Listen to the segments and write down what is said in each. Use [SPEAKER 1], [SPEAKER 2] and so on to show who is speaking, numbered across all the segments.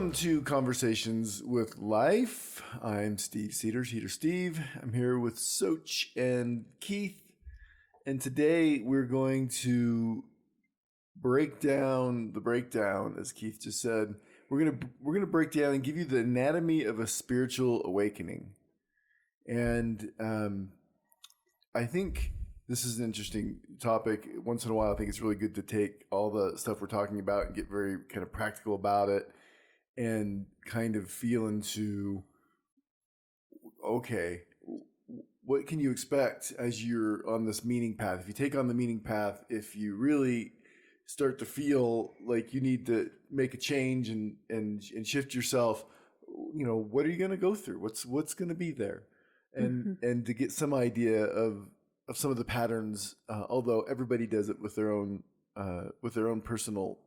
[SPEAKER 1] Welcome to Conversations with Life. I'm Steve Cedars, Heater Steve. I'm here with Soch and Keith. And today we're going to break down the breakdown, as Keith just said. We're gonna break down and give you the anatomy of a spiritual awakening. And I think this is an interesting topic. Once in a while, I think it's really good to take all the stuff we're talking about and get very kind of practical about it and kind of feel into, okay, what can you expect as you're on this meaning path? If you take on the meaning path, if you really start to feel like you need to make a change and shift yourself, you know, what are you going to go through? What's going to be there? And to get some idea of some of the patterns, although everybody does it with their own personal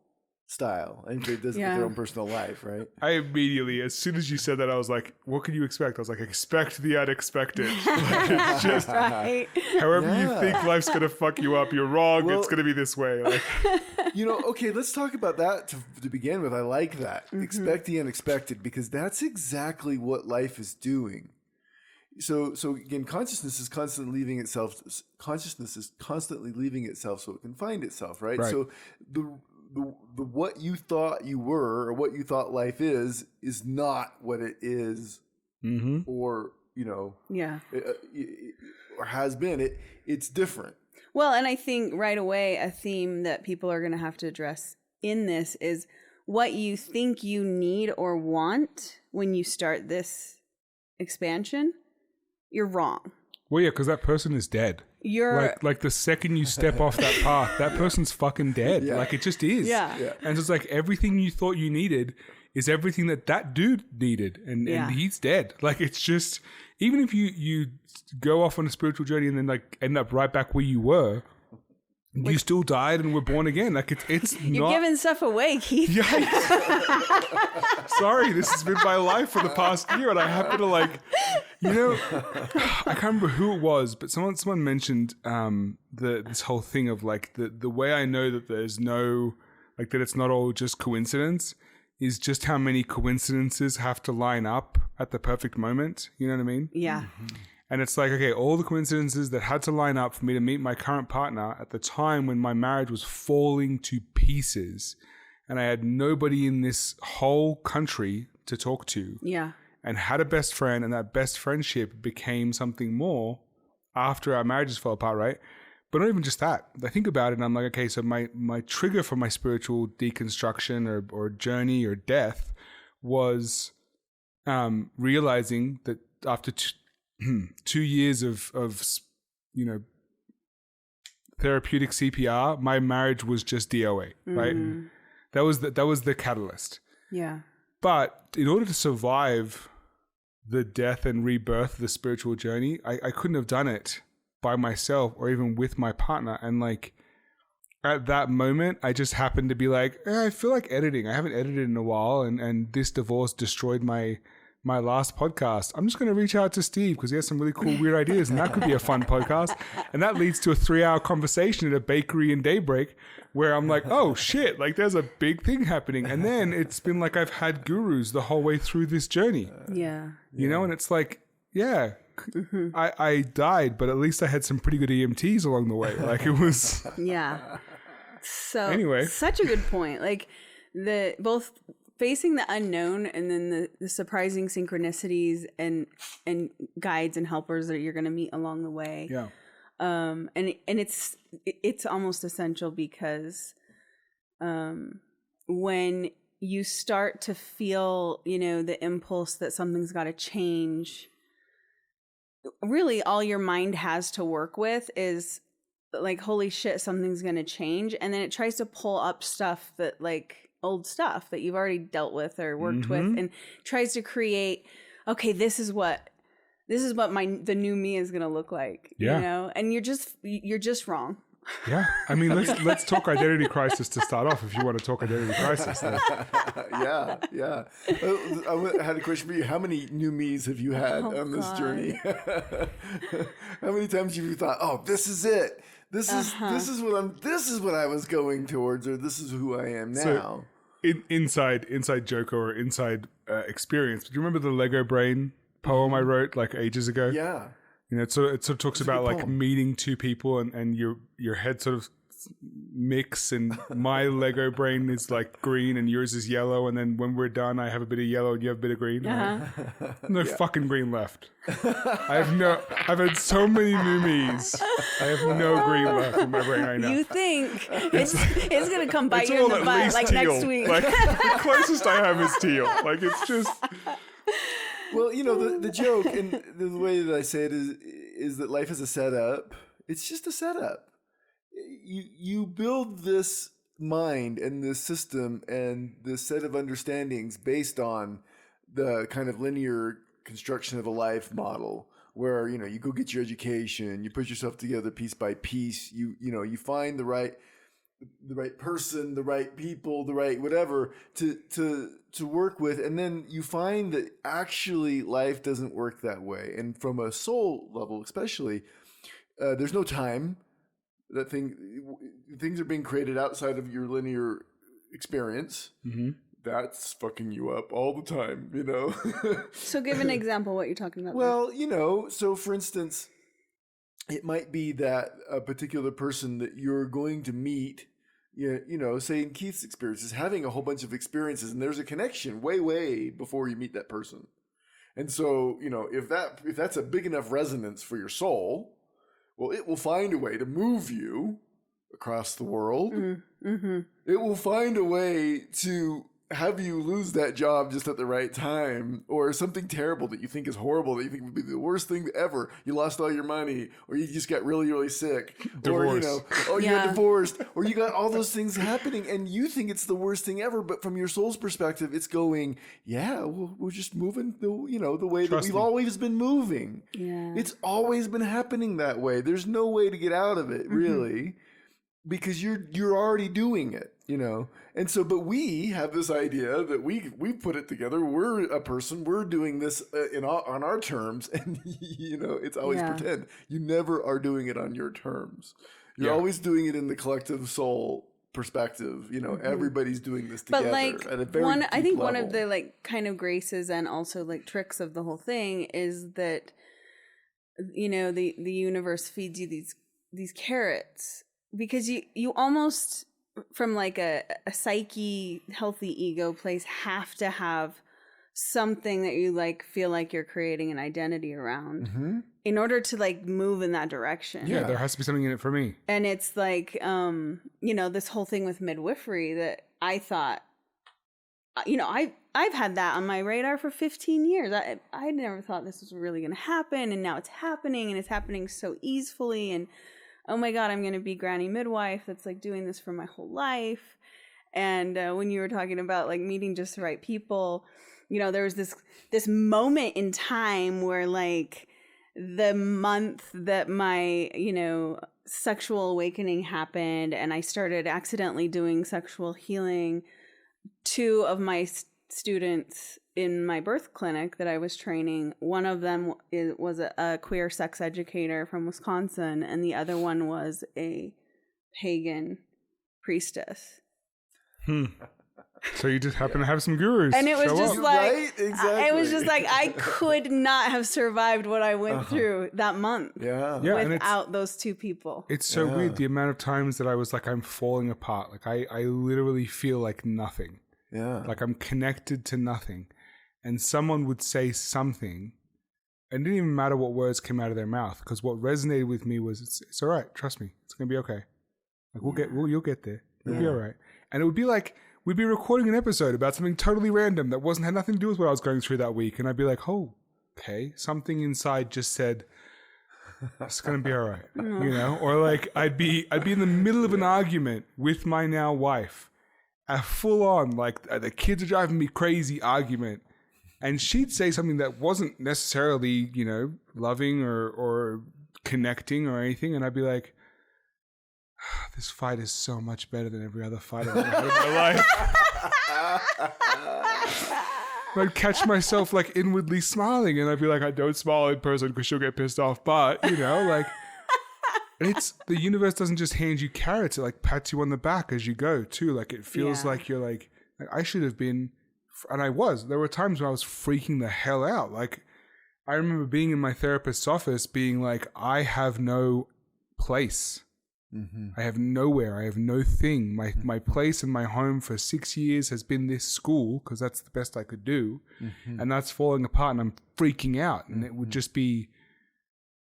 [SPEAKER 1] style. Everybody does it with their own personal life, right?
[SPEAKER 2] I immediately, as soon as you said that, I was like, what can you expect? I was like, expect the unexpected. Like, it's just,
[SPEAKER 3] right.
[SPEAKER 2] However you think life's going to fuck you up, you're wrong. Well, it's going to be this way. Like,
[SPEAKER 1] you know, okay, let's talk about that to begin with. I like that. Expect the unexpected, because that's exactly what life is doing. So again, consciousness is constantly leaving itself. Consciousness is constantly leaving itself so it can find itself, right? So the what you thought you were or what you thought life is not what it is, or or has been. It's different.
[SPEAKER 3] Well, and I think right away a theme that people are going to have to address in this is what you think you need or want when you start this expansion. You're wrong.
[SPEAKER 2] Well, yeah, because that person is dead. You're like the second you step off that path, that person's fucking dead. Yeah. Like, it just is.
[SPEAKER 3] Yeah.
[SPEAKER 2] And it's like everything you thought you needed is everything that dude needed, and he's dead. Like, it's just, even if you go off on a spiritual journey and then like end up right back where you were, you still died and were born again. Like, it's
[SPEAKER 3] You're
[SPEAKER 2] not...
[SPEAKER 3] giving stuff away, Keith.
[SPEAKER 2] Yikes. Sorry, this has been my life for the past year, and I happen to like, you know, I can't remember who it was, but someone mentioned this whole thing of like the way I know that there's no, like, that it's not all just coincidence is just how many coincidences have to line up at the perfect moment. You know what I mean?
[SPEAKER 3] Yeah.
[SPEAKER 2] And it's like, okay, all the coincidences that had to line up for me to meet my current partner at the time when my marriage was falling to pieces and I had nobody in this whole country to talk to.
[SPEAKER 3] Yeah. And
[SPEAKER 2] had a best friend, and that best friendship became something more after our marriages fell apart, right? But not even just that. I think about it and I'm like, okay, so my trigger for my spiritual deconstruction or journey or death was realizing that after 2 years of therapeutic CPR, my marriage was just DOA, right? That was the catalyst.
[SPEAKER 3] Yeah.
[SPEAKER 2] But in order to survive the death and rebirth of the spiritual journey, I couldn't have done it by myself or even with my partner. And like at that moment, I just happened to be like, I feel like editing. I haven't edited in a while, and this divorce destroyed my last podcast. I'm just going to reach out to Steve because he has some really cool, weird ideas, and that could be a fun podcast. And that leads to a 3-hour conversation at a bakery in Daybreak where I'm like, oh shit, like there's a big thing happening. And then it's been like I've had gurus the whole way through this journey.
[SPEAKER 3] Yeah.
[SPEAKER 2] You know, and it's like, yeah, I died, but at least I had some pretty good EMTs along the way. Like it was.
[SPEAKER 3] Yeah. So
[SPEAKER 2] anyway,
[SPEAKER 3] such a good point. Like both facing the unknown and then the surprising synchronicities and guides and helpers that you're going to meet along the way.
[SPEAKER 2] Yeah.
[SPEAKER 3] And it's almost essential because when you start to feel, the impulse that something's got to change, really all your mind has to work with is like, holy shit, something's going to change. And then it tries to pull up stuff that like old stuff that you've already dealt with or worked with, and tries to create, okay, this is what the new me is going to look like, and you're just wrong.
[SPEAKER 2] Yeah. I mean, let's talk identity crisis to start off if you want to talk identity crisis.
[SPEAKER 1] Yeah. I had a question for you. How many new me's have you had on this journey? How many times have you thought, oh, this is it. This is what I was going towards, or this is who I am now.
[SPEAKER 2] inside joke or inside experience. Do you remember the Lego Brain poem I wrote like ages ago?
[SPEAKER 1] Yeah.
[SPEAKER 2] You know, it sort of talks about like
[SPEAKER 1] poem.
[SPEAKER 2] meeting two people and your head sort of mix, and my Lego brain is like green and yours is yellow, and then when we're done I have a bit of yellow and you have a bit of green. No fucking green left. I've had so many moomies. I have no green left in my brain right now.
[SPEAKER 3] You think it's gonna come bite you in the
[SPEAKER 2] at
[SPEAKER 3] butt
[SPEAKER 2] least
[SPEAKER 3] like
[SPEAKER 2] teal.
[SPEAKER 3] next week.
[SPEAKER 2] Like the closest I have is teal. Like it's just
[SPEAKER 1] Well, you know, the joke and the way that I say it is that life is a setup. It's just a setup. You build this mind and this system and this set of understandings based on the kind of linear construction of a life model where, you know, you go get your education, you put yourself together piece by piece, you find the right person, the right people, the right whatever to work with, and then you find that actually life doesn't work that way. And from a soul level especially, there's no time. Things are being created outside of your linear experience. Mm-hmm. That's fucking you up all the time, you know.
[SPEAKER 3] So give an example what you're talking about.
[SPEAKER 1] Well, you know, so for instance, it might be that a particular person that you're going to meet, you know, say in Keith's experience, is having a whole bunch of experiences, and there's a connection way before you meet that person. And so, you know, if that's a big enough resonance for your soul, well, it will find a way to move you across the world. Mm-hmm. It will find a way to have you lose that job just at the right time, or something terrible that you think is horrible, that you think would be the worst thing ever. You lost all your money, or you just got really sick,
[SPEAKER 2] Divorce.
[SPEAKER 1] or, you know, or you got divorced, or you got all those things happening, and you think it's the worst thing ever. But from your soul's perspective, it's going, yeah, we're just moving the way that we've always been moving.
[SPEAKER 3] Yeah.
[SPEAKER 1] It's always been happening that way. There's no way to get out of it, really, because you're already doing it, you know. And so, but we have this idea that we put it together. We're a person. We're doing this on our terms, and you know, it's always pretend. You never are doing it on your terms. You're always doing it in the collective soul perspective. You know, everybody's doing this together.
[SPEAKER 3] But like
[SPEAKER 1] at a very
[SPEAKER 3] I think
[SPEAKER 1] deep
[SPEAKER 3] one
[SPEAKER 1] level.
[SPEAKER 3] of the like kind of graces and also like tricks of the whole thing is that, you know, the universe feeds you these carrots, because you almost, from like a psyche healthy ego place, have to have something that you like feel like you're creating an identity around in order to like move in that direction.
[SPEAKER 2] yeah, there has to be something in it for me.
[SPEAKER 3] And it's like, you know, this whole thing with midwifery that I thought, you know, I've had that on my radar for 15 years. I never thought this was really going to happen, and now it's happening, and it's happening so easily. And oh my God, I'm going to be granny midwife that's like doing this for my whole life. And when you were talking about like meeting just the right people, you know, there was this moment in time where like the month that my, you know, sexual awakening happened and I started accidentally doing sexual healing, two of my students in my birth clinic that I was training, one of them was a queer sex educator from Wisconsin, and the other one was a pagan priestess.
[SPEAKER 2] So you just happen to have some gurus.
[SPEAKER 3] And it was
[SPEAKER 2] show
[SPEAKER 3] just
[SPEAKER 2] up.
[SPEAKER 3] like,
[SPEAKER 1] Right? Exactly.
[SPEAKER 3] it was just like, I could not have survived what I went through that month
[SPEAKER 1] Yeah.
[SPEAKER 2] and
[SPEAKER 3] without those two people.
[SPEAKER 2] It's so weird the amount of times that I was like, I'm falling apart. Like I literally feel like nothing.
[SPEAKER 1] Yeah.
[SPEAKER 2] Like I'm connected to nothing. And someone would say something, and it didn't even matter what words came out of their mouth, because what resonated with me was, it's all right, trust me, it's gonna be okay. Like you'll get there. You'll be all right. And it would be like we'd be recording an episode about something totally random that had nothing to do with what I was going through that week, and I'd be like, oh, okay, something inside just said, it's gonna be all right, you know. Or like I'd be in the middle of an argument with my now wife, a full on like the kids are driving me crazy argument. And she'd say something that wasn't necessarily, you know, loving or connecting or anything. And I'd be like, this fight is so much better than every other fight I've ever had in my life. I'd catch myself like inwardly smiling, and I'd be like, I don't smile in person because she'll get pissed off. But, you know, like, and it's, the universe doesn't just hand you carrots. It like pats you on the back as you go too. Like it feels like you're like Like, I should have been, and I was. There were times when I was freaking the hell out. Like, I remember being in my therapist's office being like, I have no place. I have nowhere. I have no thing. My place and my home for 6 years has been this school because that's the best I could do. And that's falling apart and I'm freaking out. And it would just be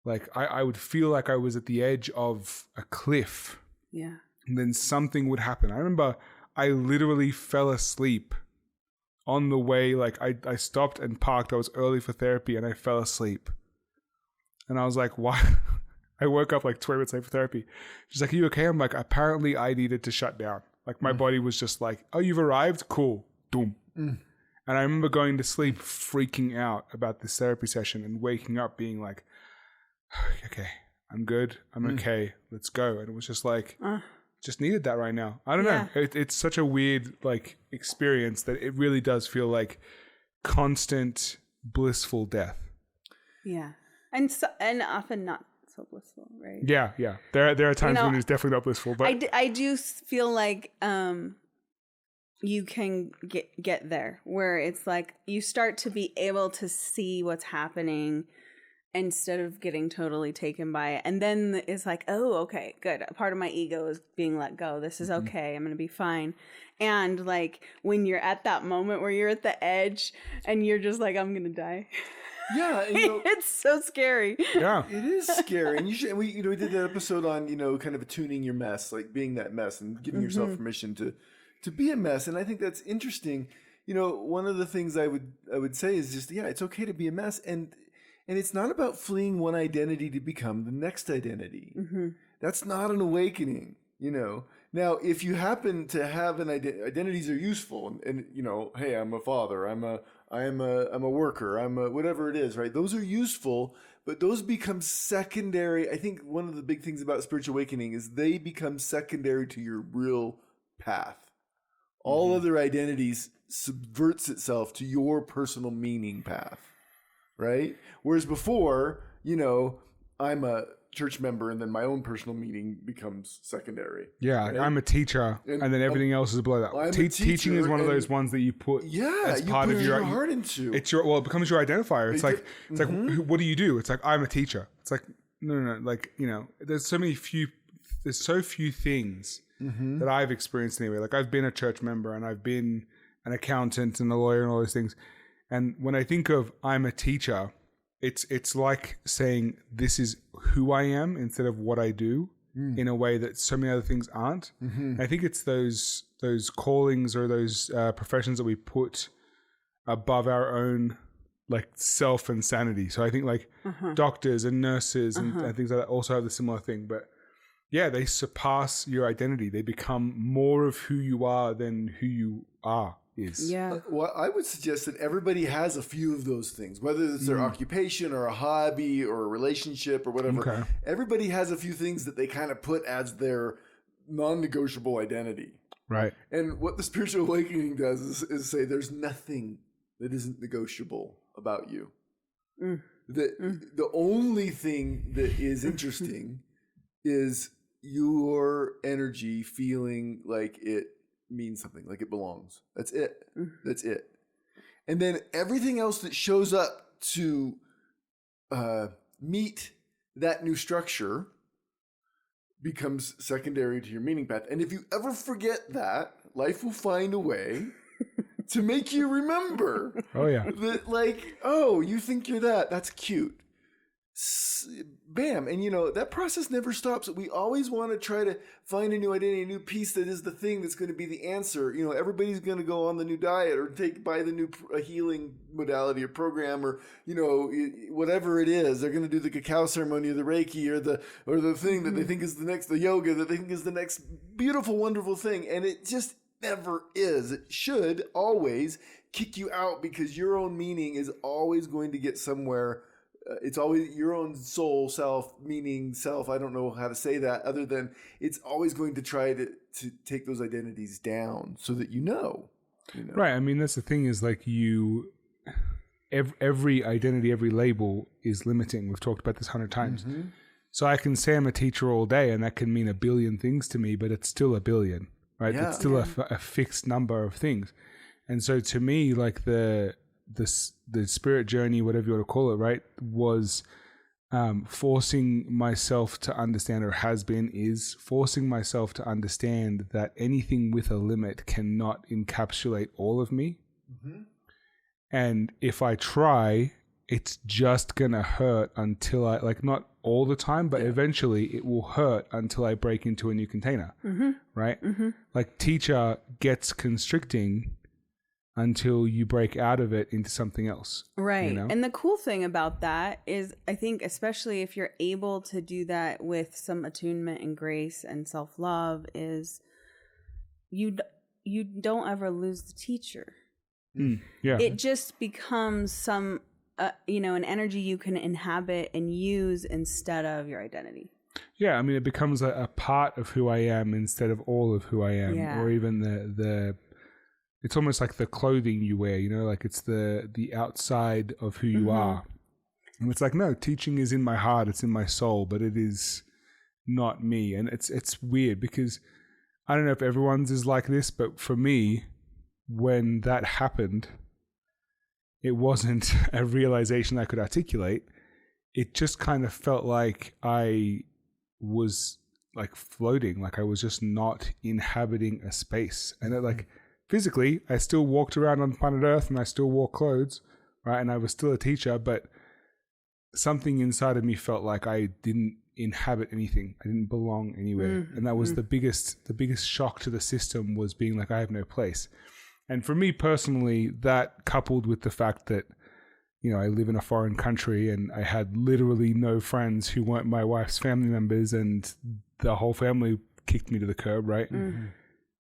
[SPEAKER 2] like, I would feel like I was at the edge of a cliff.
[SPEAKER 3] Yeah.
[SPEAKER 2] And then something would happen. I remember I literally fell asleep on the way. Like I stopped and parked. I was early for therapy and I fell asleep. And I was like, why? I woke up like 20 minutes late for therapy. She's like, are you okay? I'm like, apparently I needed to shut down. Like my body was just like, oh, you've arrived? Cool. Boom. And I remember going to sleep freaking out about this therapy session and waking up being like, okay, I'm good. I'm okay. Let's go. And it was just like, just needed that right now. I don't know. It's such a weird like experience that it really does feel like constant blissful death.
[SPEAKER 3] Yeah. And often not so blissful, right?
[SPEAKER 2] Yeah. There are times when it's definitely not blissful, but
[SPEAKER 3] I do feel like you can get there where it's like you start to be able to see what's happening instead of getting totally taken by it. And then it's like, oh, okay, good. A part of my ego is being let go. This is okay. I'm going to be fine. And like when you're at that moment where you're at the edge and you're just like, I'm going to die.
[SPEAKER 1] Yeah,
[SPEAKER 3] it's so scary.
[SPEAKER 2] yeah,
[SPEAKER 1] it is scary. And we did that episode on kind of attuning your mess, like being that mess and giving yourself permission to be a mess. And I think that's interesting. One of the things I would say is just it's okay to be a mess, and it's not about fleeing one identity to become the next identity. That's not an awakening. Now, if you happen to have an identities are useful, and hey, I'm a father, I'm a worker, I'm a whatever it is, right? Those are useful, but those become secondary. I think one of the big things about spiritual awakening is they become secondary to your real path. All other identities subverts itself to your personal meaning path, right? Whereas before, I'm a church member and then my own personal meaning becomes secondary.
[SPEAKER 2] Yeah, right? I'm a teacher and then everything else is below that. Teaching is one of those ones that you put as part of your
[SPEAKER 1] heart into.
[SPEAKER 2] It becomes your identifier. It's like what do you do? It's like I'm a teacher. It's like no. Like there's so few things that I've experienced anyway. Like I've been a church member and I've been an accountant and a lawyer and all those things. And when I think of I'm a teacher, it's like saying this is who I am instead of what I do in a way that so many other things aren't. I think it's those callings or those professions that we put above our own like self and sanity. So I think like doctors and nurses and things like that also have the similar thing. But yeah, they surpass your identity. They become more of who you are than who you are.
[SPEAKER 3] Yeah.
[SPEAKER 1] Well, I would suggest that everybody has a few of those things, whether it's their occupation or a hobby or a relationship or whatever.
[SPEAKER 2] Okay.
[SPEAKER 1] Everybody has a few things that they kind of put as their non-negotiable identity.
[SPEAKER 2] Right.
[SPEAKER 1] And what the spiritual awakening does is say there's nothing that isn't negotiable about you. The only thing that is interesting is your energy feeling like it means something, like it belongs. That's it. That's it. And then everything else that shows up to meet that new structure becomes secondary to your meaning path. And if you ever forget that, life will find a way to make you remember.
[SPEAKER 2] Oh yeah.
[SPEAKER 1] That like, oh, you think you're that. That's cute. Bam. And that process never stops. We always want to try to find a new identity, a new piece that is the thing that's going to be the answer. Everybody's going to go on the new diet or buy the new healing modality or program or, whatever it is. They're going to do the cacao ceremony or the Reiki or the thing that they think is the yoga that they think is the next beautiful, wonderful thing. And it just never is. It should always kick you out because your own meaning is always going to get somewhere. It's always your own soul, self, meaning self. I don't know how to say that other than it's always going to try to take those identities down so that you know.
[SPEAKER 2] Right. I mean, that's the thing is like every identity, every label is limiting. We've talked about this 100 times. So I can say I'm a teacher all day and that can mean a billion things to me, but it's still a billion. right?
[SPEAKER 1] Yeah.
[SPEAKER 2] It's still a fixed number of things. And so to me, like the spirit journey, whatever you want to call it, right, was forcing myself to understand, or is forcing myself to understand that anything with a limit cannot encapsulate all of me. Mm-hmm. And if I try, it's just going to hurt until I, like, not all the time, but eventually it will hurt until I break into a new container, right? Mm-hmm. Like teacher gets constricting until you break out of it into something else.
[SPEAKER 3] Right.
[SPEAKER 2] You know?
[SPEAKER 3] And the cool thing about that is, I think, especially if you're able to do that with some attunement and grace and self-love, is you don't ever lose the teacher.
[SPEAKER 2] Yeah.
[SPEAKER 3] It just becomes some, an energy you can inhabit and use instead of your identity.
[SPEAKER 2] Yeah. I mean, it becomes a part of who I am instead of all of who I am, or even the it's almost like the clothing you wear, you know, like it's the outside of who you are. And it's like, no, teaching is in my heart, it's in my soul, but it is not me. And it's weird because I don't know if everyone's is like this, but for me, when that happened, it wasn't a realization I could articulate. It just kind of felt like I was like floating, like I was just not inhabiting a space. And it, like, physically, I still walked around on planet Earth and I still wore clothes, right? And I was still a teacher, but something inside of me felt like I didn't inhabit anything. I didn't belong anywhere. And that was the biggest shock to the system, was being like, I have no place. And for me personally, that coupled with the fact that, you know, I live in a foreign country and I had literally no friends who weren't my wife's family members, and the whole family kicked me to the curb, right?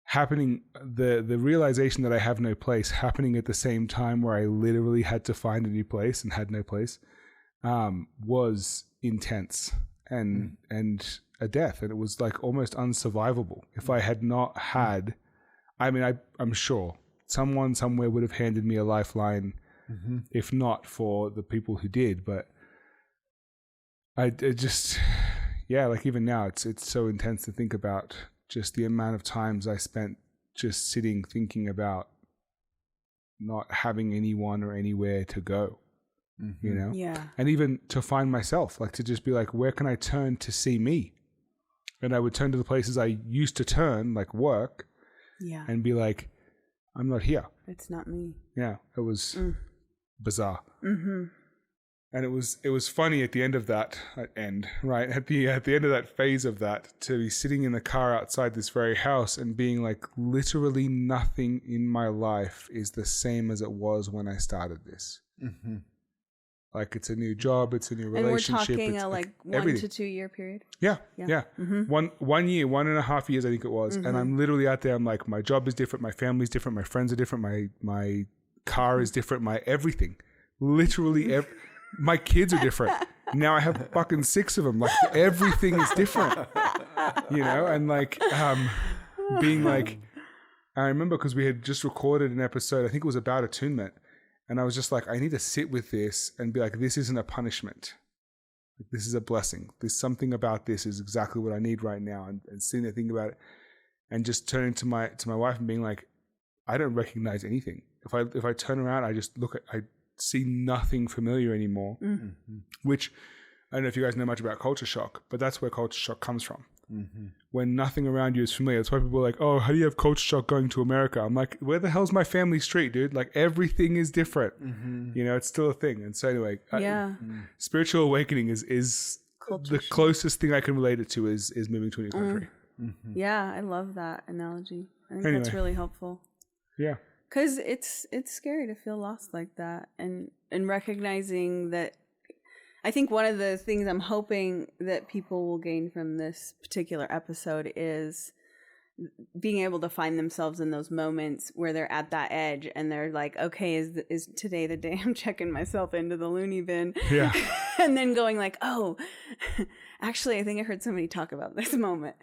[SPEAKER 2] Happening, the realization that I have no place happening at the same time where I literally had to find a new place and had no place, was intense and a death. And it was like almost unsurvivable. If I had not had, I mean, I'm sure someone somewhere would have handed me a lifeline, if not for the people who did. But it just, yeah, like even now it's so intense to think about just the amount of times I spent just sitting thinking about not having anyone or anywhere to go, you know?
[SPEAKER 3] Yeah.
[SPEAKER 2] And even to find myself, like to just be like, where can I turn to see me? And I would turn to the places I used to turn, like work, and be like, I'm not here.
[SPEAKER 3] It's not me.
[SPEAKER 2] Yeah. It was bizarre. And it was funny at the end of that right? At the end of that phase of that, to be sitting in the car outside this very house and being like, literally nothing in my life is the same as it was when I started this. Like it's a new job, it's a new relationship.
[SPEAKER 3] And we're talking
[SPEAKER 2] it's
[SPEAKER 3] a like 1
[SPEAKER 2] everything.
[SPEAKER 3] to 2 year period.
[SPEAKER 2] Yeah. 1 year, 1.5 years, I think it was. And I'm literally out there. I'm like, my job is different, my family's different, my friends are different, my car is different, my everything, literally my kids are different. Now I have fucking 6 of them. Like everything is different, you know? And like, being like, I remember because we had just recorded an episode, I think it was about attunement. And I was just like, I need to sit with this and be like, this isn't a punishment. Like, this is a blessing. There's something about this is exactly what I need right now. And sitting there thinking about it and just turning to my wife and being like, I don't recognize anything. If I turn around, I just look at, I see nothing familiar anymore, which I don't know if you guys know much about culture shock, but that's where culture shock comes from. When nothing around you is familiar. That's why people are like, oh, how do you have culture shock going to America? I'm like, where the hell's my family street, dude? Like everything is different. You know, it's still a thing. And so anyway, spiritual awakening is the closest thing I can relate it to is moving to a new country.
[SPEAKER 3] Yeah, I love that analogy. I think that's really helpful.
[SPEAKER 2] Yeah.
[SPEAKER 3] Because it's scary to feel lost like that, and recognizing that. I think one of the things I'm hoping that people will gain from this particular episode is being able to find themselves in those moments where they're at that edge and they're like, okay, is today the day I'm checking myself into the loony bin?
[SPEAKER 2] Yeah.
[SPEAKER 3] And then going like, oh, actually, I think I heard somebody talk about this moment.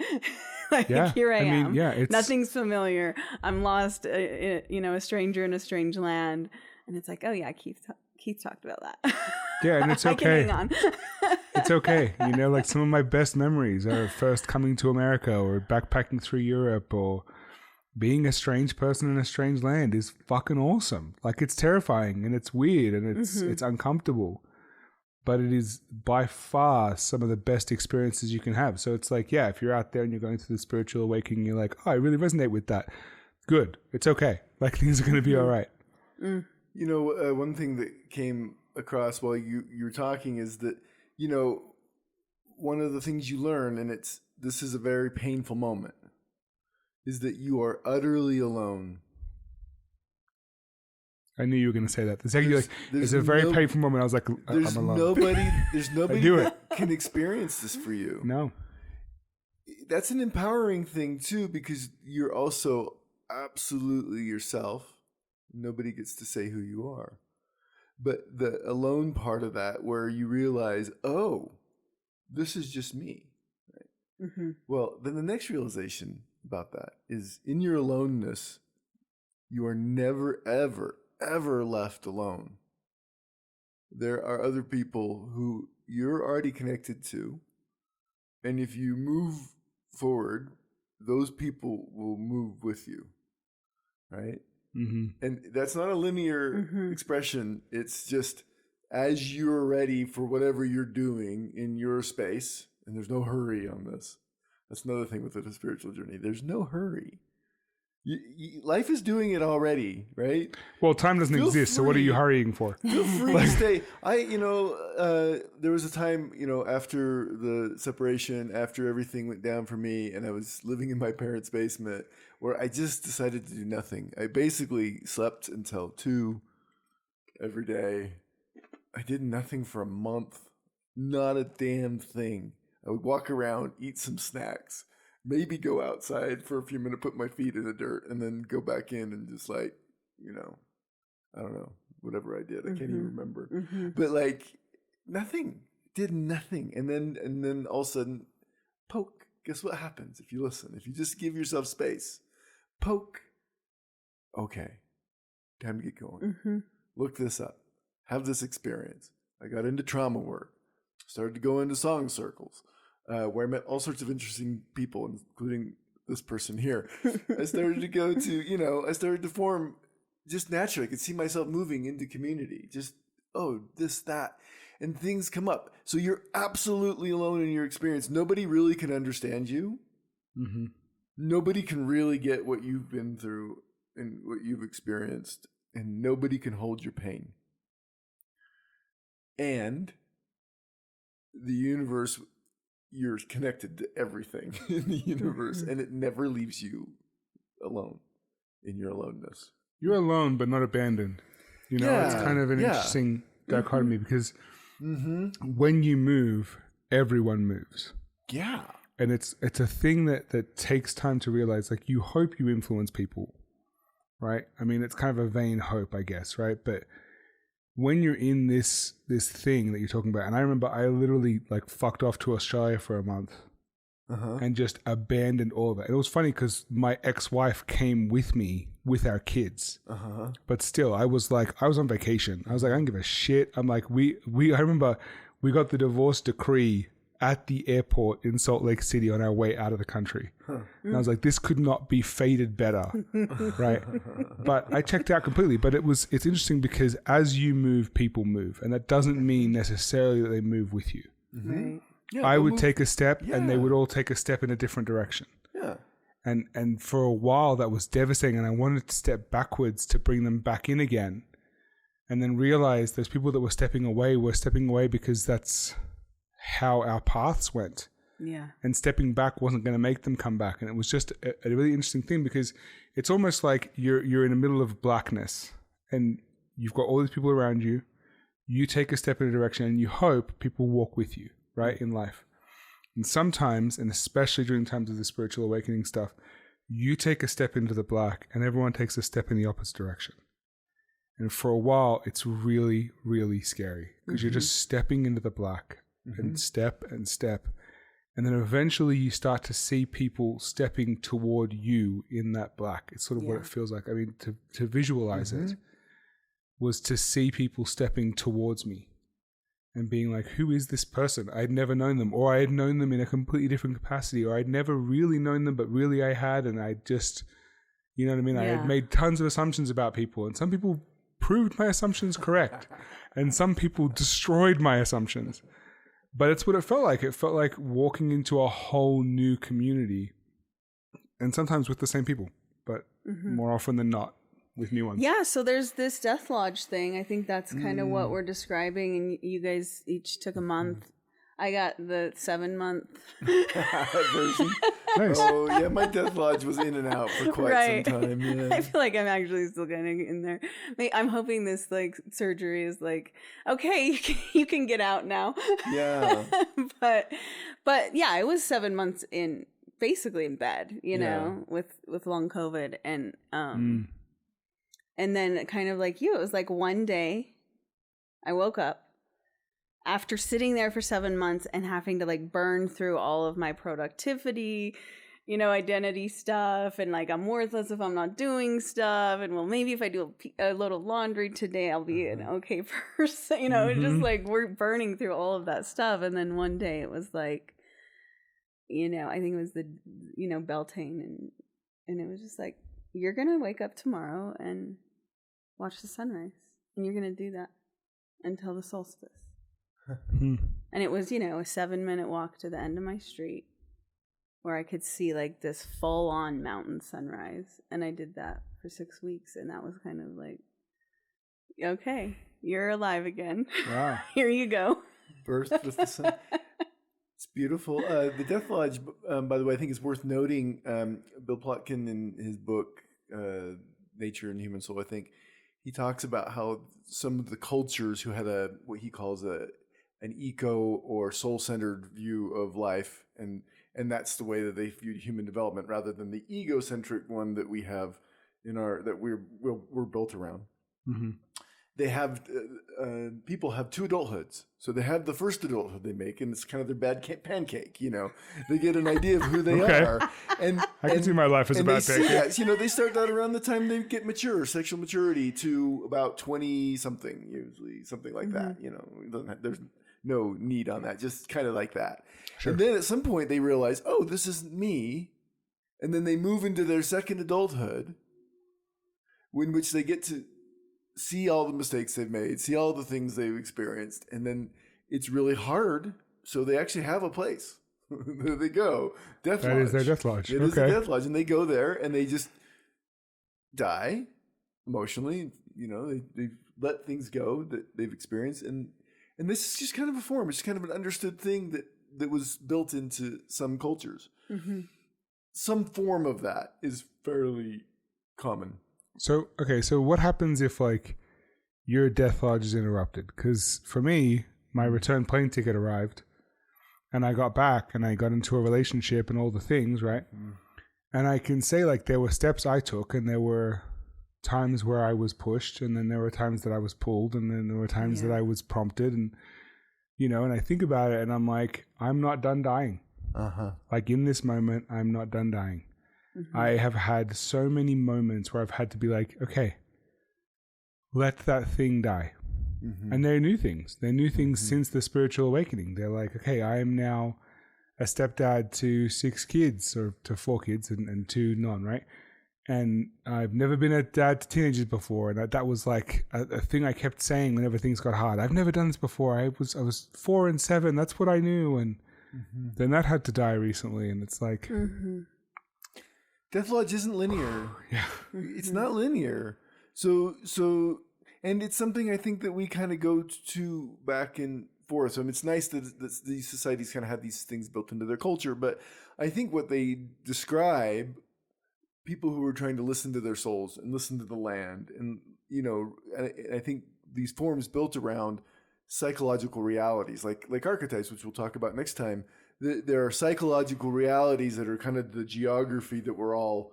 [SPEAKER 3] Like, here I am.
[SPEAKER 2] It's
[SPEAKER 3] nothing's familiar. I'm lost, a stranger in a strange land. And it's like, oh yeah, Keith talked about that.
[SPEAKER 2] Yeah, and it's okay.
[SPEAKER 3] I can hang on.
[SPEAKER 2] It's okay. You know, like some of my best memories are first coming to America or backpacking through Europe or, being a strange person in a strange land is fucking awesome. Like, it's terrifying and it's weird and it's uncomfortable, but it is by far some of the best experiences you can have. So it's like, yeah, if you're out there and you're going through the spiritual awakening, you're like, oh, I really resonate with that. Good. It's okay. Like, things are going to be all right.
[SPEAKER 1] You know, one thing that came across while you were talking is that, you know, one of the things you learn, and this is a very painful moment, is that you are utterly alone.
[SPEAKER 2] I knew you were going to say that. The second you're like, it's a very painful moment, I was like, I'm alone.
[SPEAKER 1] There's nobody that can experience this for you.
[SPEAKER 2] No.
[SPEAKER 1] That's an empowering thing too, because you're also absolutely yourself. Nobody gets to say who you are. But the alone part of that, where you realize, oh, this is just me. Right? Mm-hmm. Well, then the next realization about that is, in your aloneness, you are never, ever, ever left alone. There are other people who you're already connected to. And if you move forward, those people will move with you. Right? Mm-hmm. And that's not a linear expression. It's just as you're ready for whatever you're doing in your space, and there's no hurry on this. That's another thing with the spiritual journey. There's no hurry. Life is doing it already, right?
[SPEAKER 2] Well, time doesn't exist, so what are you hurrying for?
[SPEAKER 1] Feel free to stay. There was a time, after the separation, after everything went down for me, and I was living in my parents' basement, where I just decided to do nothing. I basically slept until 2 every day. I did nothing for a month. Not a damn thing. I would walk around, eat some snacks, maybe go outside for a few minutes, put my feet in the dirt, and then go back in and just I don't know, whatever I did. I can't even remember. But nothing, did nothing. And then all of a sudden, poke. Guess what happens if you listen? If you just give yourself space, poke. Okay, time to get going. Look this up. Have this experience. I got into trauma work. Started to go into song circles, where I met all sorts of interesting people, including this person here. I started to go to, I started to form just naturally. I could see myself moving into community. Just, this, that. And things come up. So you're absolutely alone in your experience. Nobody really can understand you. Mm-hmm. Nobody can really get what you've been through and what you've experienced. And nobody can hold your pain. And the universe, you're connected to everything in the universe, and it never leaves you alone in your aloneness.
[SPEAKER 2] You're alone, but not abandoned. It's kind of an interesting dichotomy, because when you move, everyone moves.
[SPEAKER 1] Yeah.
[SPEAKER 2] And it's a thing that takes time to realize. Like, you hope you influence people, right? I mean, it's kind of a vain hope, I guess, right? But when you're in this thing that you're talking about, and I remember I literally fucked off to Australia for a month and just abandoned all of it. And it was funny because my ex-wife came with me with our kids, but still I was on vacation. I was like, I don't give a shit. I'm like, I remember we got the divorce decree at the airport in Salt Lake City on our way out of the country. And I was like, this could not be fated better, right? But I checked out completely. But it's interesting because as you move, people move. And that doesn't mean necessarily that they move with you.
[SPEAKER 3] Right.
[SPEAKER 1] Yeah,
[SPEAKER 2] I would take a step and they would all take a step in a different direction.
[SPEAKER 1] Yeah.
[SPEAKER 2] And for a while that was devastating, and I wanted to step backwards to bring them back in again. And then realize those people that were stepping away because that's how our paths went.
[SPEAKER 3] Yeah. And
[SPEAKER 2] stepping back wasn't going to make them come back. And it was just a really interesting thing, because it's almost like you're in the middle of blackness and you've got all these people around you. You take a step in a direction and you hope people walk with you, right, in life. And sometimes, and especially during times of the spiritual awakening stuff, you take a step into the black and everyone takes a step in the opposite direction. And for a while, it's really, really scary, because you're just stepping into the black and step and step. And then eventually you start to see people stepping toward you in that black. It's sort of what it feels like. I mean, to visualize it was to see people stepping towards me and being like, who is this person? I'd never known them, or I had known them in a completely different capacity, or I'd never really known them, but really I had. And I just, You know what I mean? I had made tons of assumptions about people, and some people proved my assumptions correct, and some people destroyed my assumptions. But it's what it felt like. It felt like walking into a whole new community, and sometimes with the same people, but more often than not with new ones.
[SPEAKER 3] Yeah, so there's this Death Lodge thing. I think that's kind of what we're describing, and you guys each took a month. I got the 7-month
[SPEAKER 1] version.
[SPEAKER 2] Nice.
[SPEAKER 1] Oh, yeah, my Death Lodge was in and out for quite some time. Yeah.
[SPEAKER 3] I feel like I'm actually still getting in there. I'm hoping this like surgery is like, okay, you can get out now.
[SPEAKER 1] Yeah.
[SPEAKER 3] but yeah, it was 7 months in, basically in bed, you know, with long COVID, and then kind of like you, it was like one day I woke up after sitting there for 7 months and having to like burn through all of my productivity, you know, identity stuff, and like I'm worthless if I'm not doing stuff, and well, maybe if I do a little laundry today I'll be an okay person, you know. It's just like we're burning through all of that stuff, and then one day it was like, you know, I think it was the, you know, Beltane, and it was just like, you're gonna wake up tomorrow and watch the sunrise, and you're gonna do that until the solstice. And it was, you know, a 7-minute walk to the end of my street where I could see like this full-on mountain sunrise, and I did that for 6 weeks, and that was kind of like, okay, you're alive again. Wow. Here you go.
[SPEAKER 1] Birth with the sun. It's beautiful. The Death Lodge, by the way, I think it's worth noting, Bill Plotkin in his book, Nature and Human Soul, I think, he talks about how some of the cultures who had what he calls an eco or soul-centered view of life, and that's the way that they viewed human development, rather than the egocentric one that we have that we're built around. They have people have 2 adulthoods. So they have the first adulthood they make, and it's kind of their bad pancake. You know, they get an idea of who they are, and
[SPEAKER 2] I can see my life as a bad pancake.
[SPEAKER 1] Yeah, you know, they start that around the time they get mature, sexual maturity, to about 20 something, usually something like that. You know, there's no need on that, just kind of like that. Sure. And then at some point they realize, oh, this isn't me, and then they move into their second adulthood, in which they get to see all the mistakes they've made, see all the things they've experienced, and then it's really hard. So they actually have a place. There they go. Death Lodge.
[SPEAKER 2] That is their Death Lodge.
[SPEAKER 1] It is the Death Lodge, and they go there and they just die emotionally. You know, they let things go that they've experienced, and this is just kind of a form. It's kind of an understood thing that was built into some cultures. Some form of that is fairly common.
[SPEAKER 2] So what happens if like your Death Lodge is interrupted? Because for me, my return plane ticket arrived, and I got back, and I got into a relationship and all the things, right? And I can say like there were steps I took, and there were times where I was pushed, and then there were times that I was pulled, and then there were times that I was prompted, and you know, and I think about it, and I'm like, I'm not done dying. Like in this moment, I'm not done dying. I have had so many moments where I've had to be like, okay, let that thing die. And they're new things. They're new things since the spiritual awakening. They're like, okay, I am now a stepdad to 6 kids, or to 4 kids and 2 none, right? And I've never been a dad to teenagers before. And that was like a thing I kept saying whenever things got hard. I've never done this before. I was 4 and 7. That's what I knew. And then that had to die recently. And it's like...
[SPEAKER 1] Death Lodge isn't linear. It's not linear. So, and it's something I think that we kind of go to back and forth. So I mean, it's nice that these societies kind of have these things built into their culture. But I think what they describe, people who are trying to listen to their souls and listen to the land, and you know, I think these forms built around psychological realities, like archetypes, which we'll talk about next time. There are psychological realities that are kind of the geography that we're all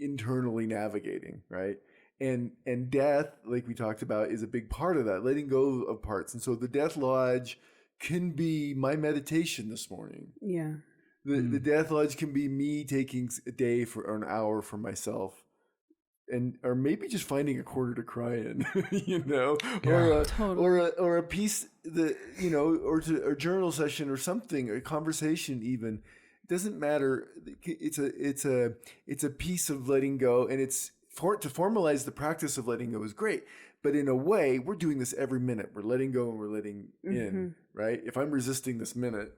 [SPEAKER 1] internally navigating, right? And death, like we talked about, is a big part of that, letting go of parts. And so the Death Lodge can be my meditation this morning.
[SPEAKER 3] Yeah.
[SPEAKER 1] The Death Lodge can be me taking a day or an hour for myself, or maybe just finding a quarter to cry in, you know, or a piece that, you know, or a journal session or something, a conversation even, doesn't matter. It's a piece of letting go, and to formalize the practice of letting go is great. But in a way, we're doing this every minute. We're letting go and we're letting in, right? If I'm resisting this minute,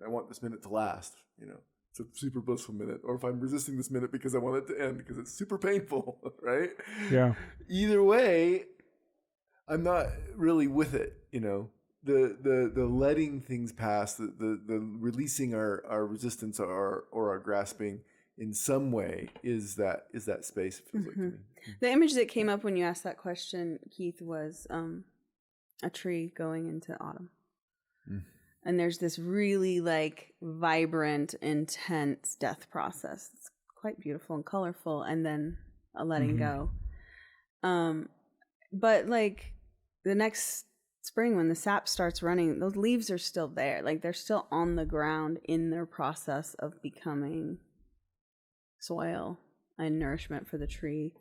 [SPEAKER 1] I want this minute to last, It's a super blissful minute. Or if I'm resisting this minute because I want it to end because it's super painful, right?
[SPEAKER 2] Yeah.
[SPEAKER 1] Either way, I'm not really with it, The letting things pass, the releasing our resistance or our grasping in some way is that space, it feels like to me.
[SPEAKER 3] The image that came up when you asked that question, Keith, was a tree going into autumn. And there's this really like vibrant, intense death process. It's quite beautiful and colorful, and then a letting go. But like the next spring, when the sap starts running, those leaves are still there. Like they're still on the ground in their process of becoming soil and nourishment for the tree.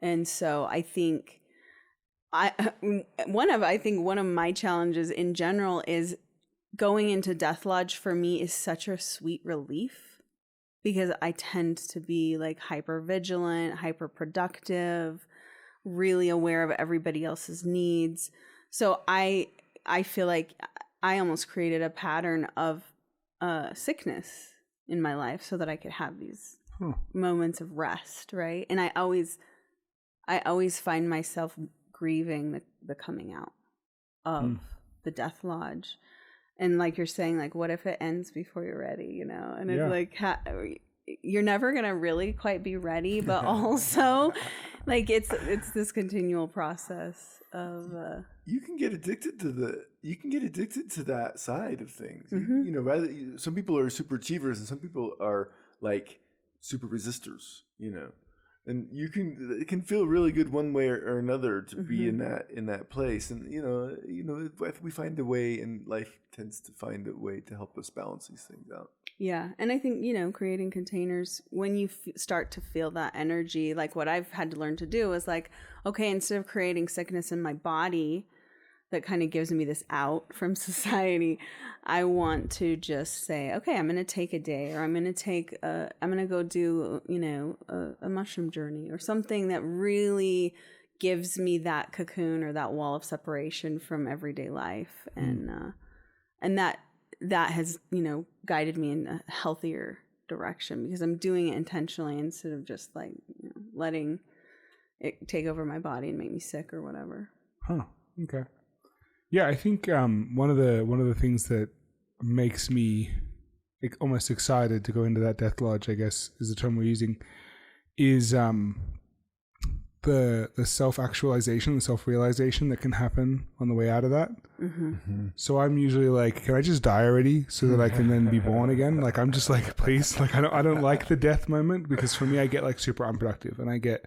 [SPEAKER 3] And so I think one of my challenges in general is going into Death Lodge for me is such a sweet relief, because I tend to be like hyper vigilant, hyper productive, really aware of everybody else's needs. So I feel like I almost created a pattern of sickness in my life so that I could have these moments of rest, right? And I always find myself grieving the coming out of the Death Lodge. And like you're saying, like, what if it ends before you're ready, And it's like, you're never going to really quite be ready, but also like it's this continual process of
[SPEAKER 1] you can get addicted to that side of things. Some people are super achievers and some people are like super resistors, and it can feel really good one way or another to be in that place. And we find a way, and life tends to find a way to help us balance these things out.
[SPEAKER 3] Yeah. And I think, creating containers, when you start to feel that energy, like what I've had to learn to do is like, okay, instead of creating sickness in my body that kind of gives me this out from society, I want to just say, okay, I'm going to take a day, or I'm going to go do, a mushroom journey or something that really gives me that cocoon or that wall of separation from everyday life. And that has, guided me in a healthier direction, because I'm doing it intentionally instead of just like, letting it take over my body and make me sick or whatever.
[SPEAKER 2] Okay. Yeah, I think one of the things that makes me almost excited to go into that Death Lodge, I guess is the term we're using, is the self-actualization, the self-realization that can happen on the way out of that. So I'm usually like, can I just die already so that I can then be born again? Like, I'm just like, please, like, I don't like the death moment, because for me, I get like super unproductive and I get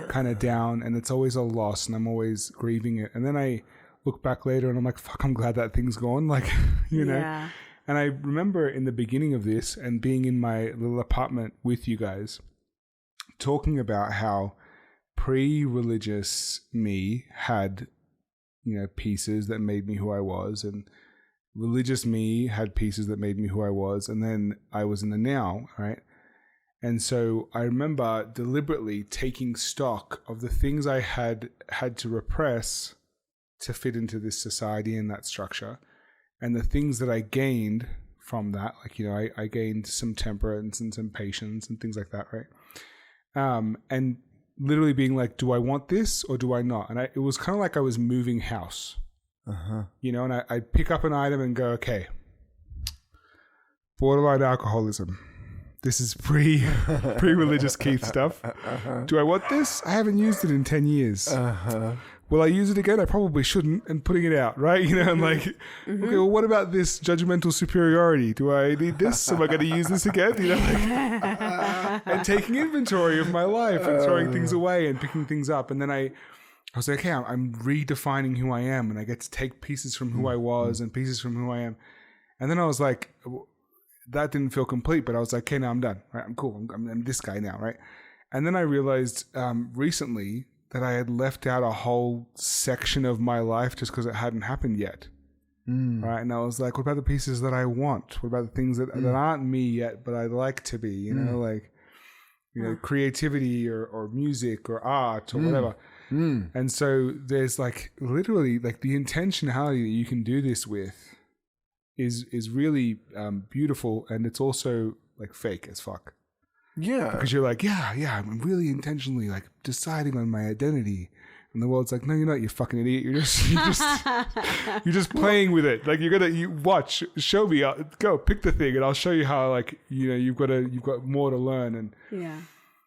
[SPEAKER 2] kind of down, and it's always a loss and I'm always grieving it. And then I look back later and I'm like, fuck, I'm glad that thing's gone. Like, And I remember in the beginning of this and being in my little apartment with you guys, talking about how pre-religious me had, pieces that made me who I was, and religious me had pieces that made me who I was. And then I was in the now, right? And so I remember deliberately taking stock of the things I had to repress to fit into this society and that structure, and the things that I gained from that, like, I gained some temperance and some patience and things like that, right? And literally being like, do I want this or do I not? And it was kind of like I was moving house, and I'd pick up an item and go, okay, borderline alcoholism. This is pre-religious Keith stuff. Do I want this? I haven't used it in 10 years. Will I use it again? I probably shouldn't, and putting it out, right? And like, okay, well, what about this judgmental superiority? Do I need this? Am I going to use this again? And taking inventory of my life and throwing things away and picking things up. And then I was like, okay, I'm redefining who I am, and I get to take pieces from who I was and pieces from who I am. And then I was like, that didn't feel complete, but I was like, okay, now I'm done. Right? I'm cool. I'm this guy now, right? And then I realized recently that I had left out a whole section of my life just because it hadn't happened yet. Right. And I was like, what about the pieces that I want? What about the things that aren't me yet, but I'd like to be, like, creativity or music or art or whatever. And so there's like literally like the intentionality that you can do this with is really beautiful, and it's also like fake as fuck.
[SPEAKER 1] Yeah.
[SPEAKER 2] Because you're like, yeah, I'm really intentionally like deciding on my identity. And the world's like, no, you're not, you fucking idiot. You're just playing with it. Like you watch, show me, go pick the thing, and I'll show you how like you've got more to learn. And
[SPEAKER 3] yeah,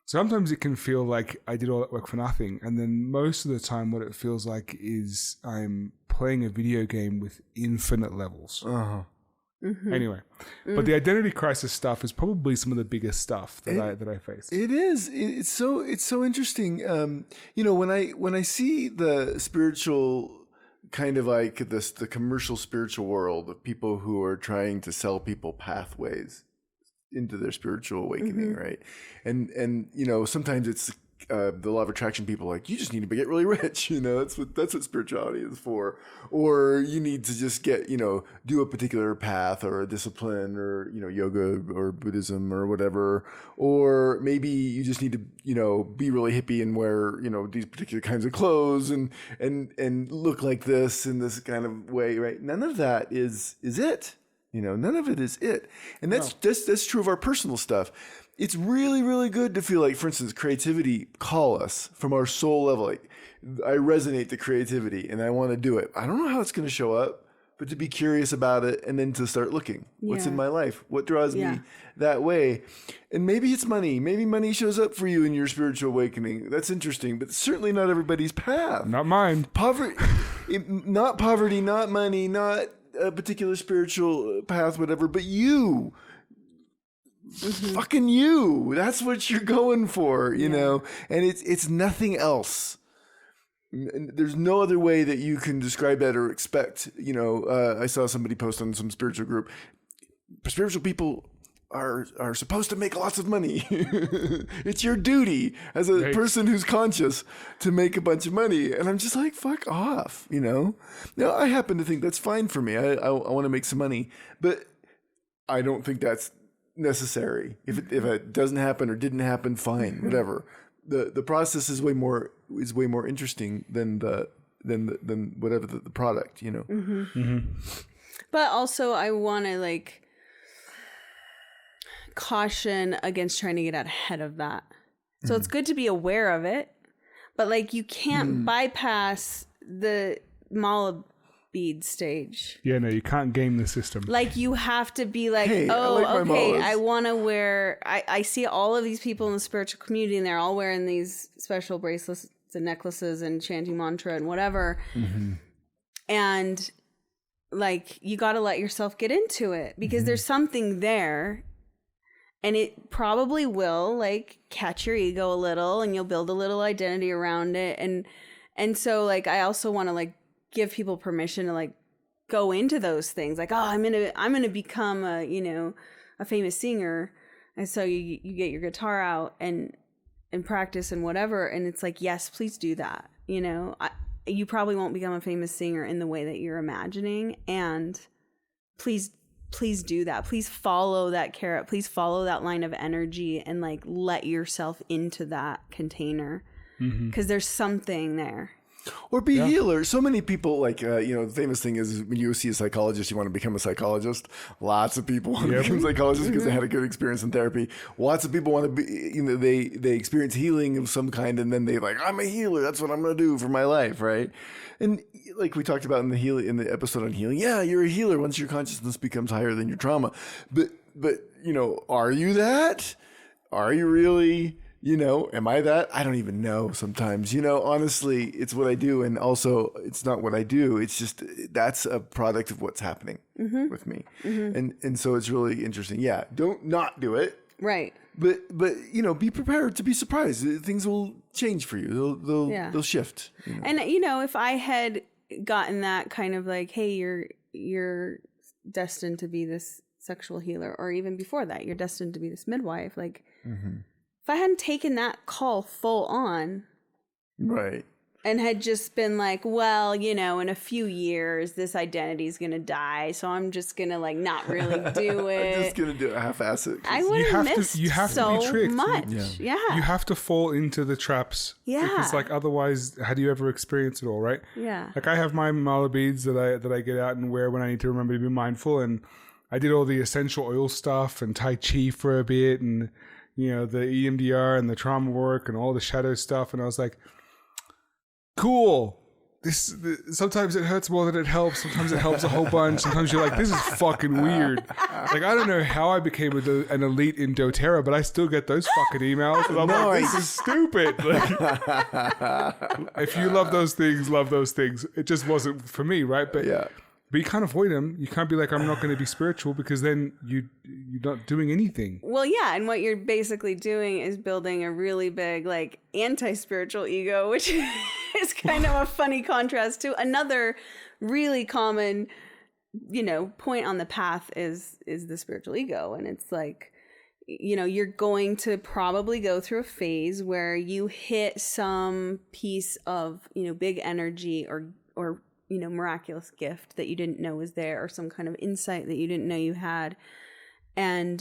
[SPEAKER 2] sometimes it can feel like I did all that work for nothing, and then most of the time, what it feels like is I'm playing a video game with infinite levels. Anyway, but the identity crisis stuff is probably some of the biggest stuff that I face.
[SPEAKER 1] It is. It's so interesting. When I see the spiritual kind of like the commercial spiritual world of people who are trying to sell people pathways into their spiritual awakening, right? And sometimes it's the law of attraction people like, you just need to get really rich, that's what spirituality is for, or you need to just get do a particular path or a discipline or yoga or Buddhism or whatever, or maybe you just need to be really hippie and wear these particular kinds of clothes and look like this in this kind of way, right? None of that is it. None of it is it. And that's true of our personal stuff. It's really, really good to feel like, for instance, creativity call us from our soul level. Like, I resonate to creativity and I want to do it. I don't know how it's going to show up, but to be curious about it and then to start looking. What's in my life? What draws me that way? And maybe it's money. Maybe money shows up for you in your spiritual awakening. That's interesting, but certainly not everybody's path.
[SPEAKER 2] Not mine.
[SPEAKER 1] Not poverty, not money, not a particular spiritual path, whatever, but you. Fucking you. That's what you're going for, and it's nothing else. And there's no other way that you can describe that or expect. I saw somebody post on some spiritual group. Spiritual people are supposed to make lots of money. It's your duty as a person who's conscious to make a bunch of money. And I'm just like, fuck off, Now, I happen to think that's fine for me. I want to make some money, but I don't think that's necessary. If it doesn't happen or didn't happen, fine, whatever. The process is way more interesting than whatever the product,
[SPEAKER 3] But also I want to caution against trying to get ahead of that. So it's good to be aware of it, but you can't bypass the mala bead stage.
[SPEAKER 2] Yeah, no, you can't game the system.
[SPEAKER 3] You have to be like,
[SPEAKER 1] hey,
[SPEAKER 3] I want to wear, I see all of these people in the spiritual community and they're all wearing these special bracelets and necklaces and chanting mantra and whatever. And you got to let yourself get into it because there's something there. And it probably will catch your ego a little and you'll build a little identity around it. And so I also want to give people permission to go into those things. I'm going to become a famous singer. And so you get your guitar out and practice and whatever. And it's yes, please do that. You probably won't become a famous singer in the way that you're imagining. And please do that. Please follow that carrot. Please follow that line of energy and let yourself into that container because there's something there.
[SPEAKER 1] Or be healer. So many people the famous thing is when you see a psychologist, you want to become a psychologist. Lots of people want to become psychologists because they had a good experience in therapy. Lots of people want to be, they experience healing of some kind and then they I'm a healer. That's what I'm going to do for my life. Right. And we talked about in the episode on healing. Yeah, you're a healer once your consciousness becomes higher than your trauma. But are you that? Are you really? Am I that? I don't even know sometimes. Honestly, it's what I do. And also, it's not what I do. It's just that's a product of what's happening with me. And so it's really interesting. Yeah, don't not do it.
[SPEAKER 3] Right.
[SPEAKER 1] But be prepared to be surprised. Things will change for you. They'll shift.
[SPEAKER 3] And, if I had gotten that kind of hey, you're destined to be this sexual healer, or even before that, you're destined to be this midwife, if I hadn't taken that call full on,
[SPEAKER 1] right,
[SPEAKER 3] And had just been like, well, in a few years, this identity is going to die. So I'm just going to not really do it.
[SPEAKER 1] I'm just going to do it half-ass it.
[SPEAKER 3] I would have missed
[SPEAKER 2] you have
[SPEAKER 3] so
[SPEAKER 2] to be tricked.
[SPEAKER 3] much. Yeah.
[SPEAKER 2] You have to fall into the traps.
[SPEAKER 3] Yeah.
[SPEAKER 2] Because otherwise, how do you ever experience it all, right?
[SPEAKER 3] Yeah.
[SPEAKER 2] I have my mala beads that I get out and wear when I need to remember to be mindful. And I did all the essential oil stuff and Tai Chi for a bit and, the EMDR and the trauma work and all the shadow stuff. And I was like, cool. Sometimes it hurts more than it helps. Sometimes it helps a whole bunch. Sometimes you're like, this is fucking weird. I don't know how I became an elite in doTERRA, but I still get those fucking emails. And I'm like, this is stupid. If you love those things, love those things. It just wasn't for me, right? But you can't avoid them. You can't be like, I'm not going to be spiritual, because then you're not doing anything.
[SPEAKER 3] Well, yeah. And what you're basically doing is building a really big, anti-spiritual ego, which is kind of a funny contrast to another really common, point on the path is the spiritual ego. And it's like, you're going to probably go through a phase where you hit some piece of, big energy or miraculous gift that you didn't know was there, or some kind of insight that you didn't know you had. And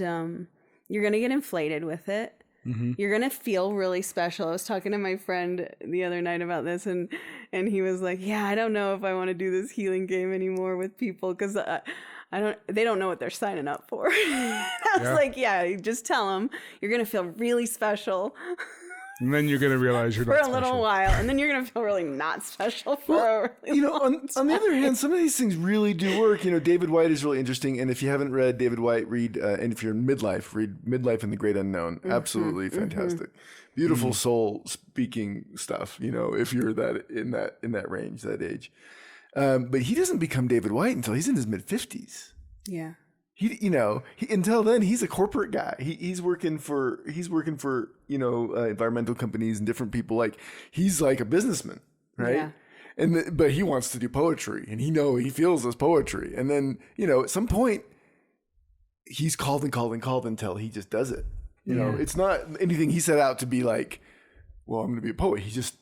[SPEAKER 3] you're going to get inflated with it. Mm-hmm. You're going to feel really special. I was talking to my friend the other night about this, and he was like, yeah, I don't know if I want to do this healing game anymore with people, because they don't know what they're signing up for. I was like, yeah, just tell them you're going to feel really special.
[SPEAKER 2] And then you're going to realize you're not special.
[SPEAKER 3] For a little while. And then you're going to feel really not special for a really long time.
[SPEAKER 1] On the other hand, some of these things really do work. David White is really interesting. And if you haven't read David White, read, and if you're in midlife, read Midlife and the Great Unknown. Mm-hmm, absolutely fantastic. Mm-hmm. Beautiful soul speaking stuff, if you're in that range, that age. But he doesn't become David White until he's in his mid-50s.
[SPEAKER 3] Yeah.
[SPEAKER 1] Until then, he's a corporate guy. He's working for environmental companies and different people. He's like a businessman, right? Yeah. But he wants to do poetry, and he feels this poetry. And then at some point, he's called until he just does it. It's not anything he set out to be like, well, I'm going to be a poet. He just,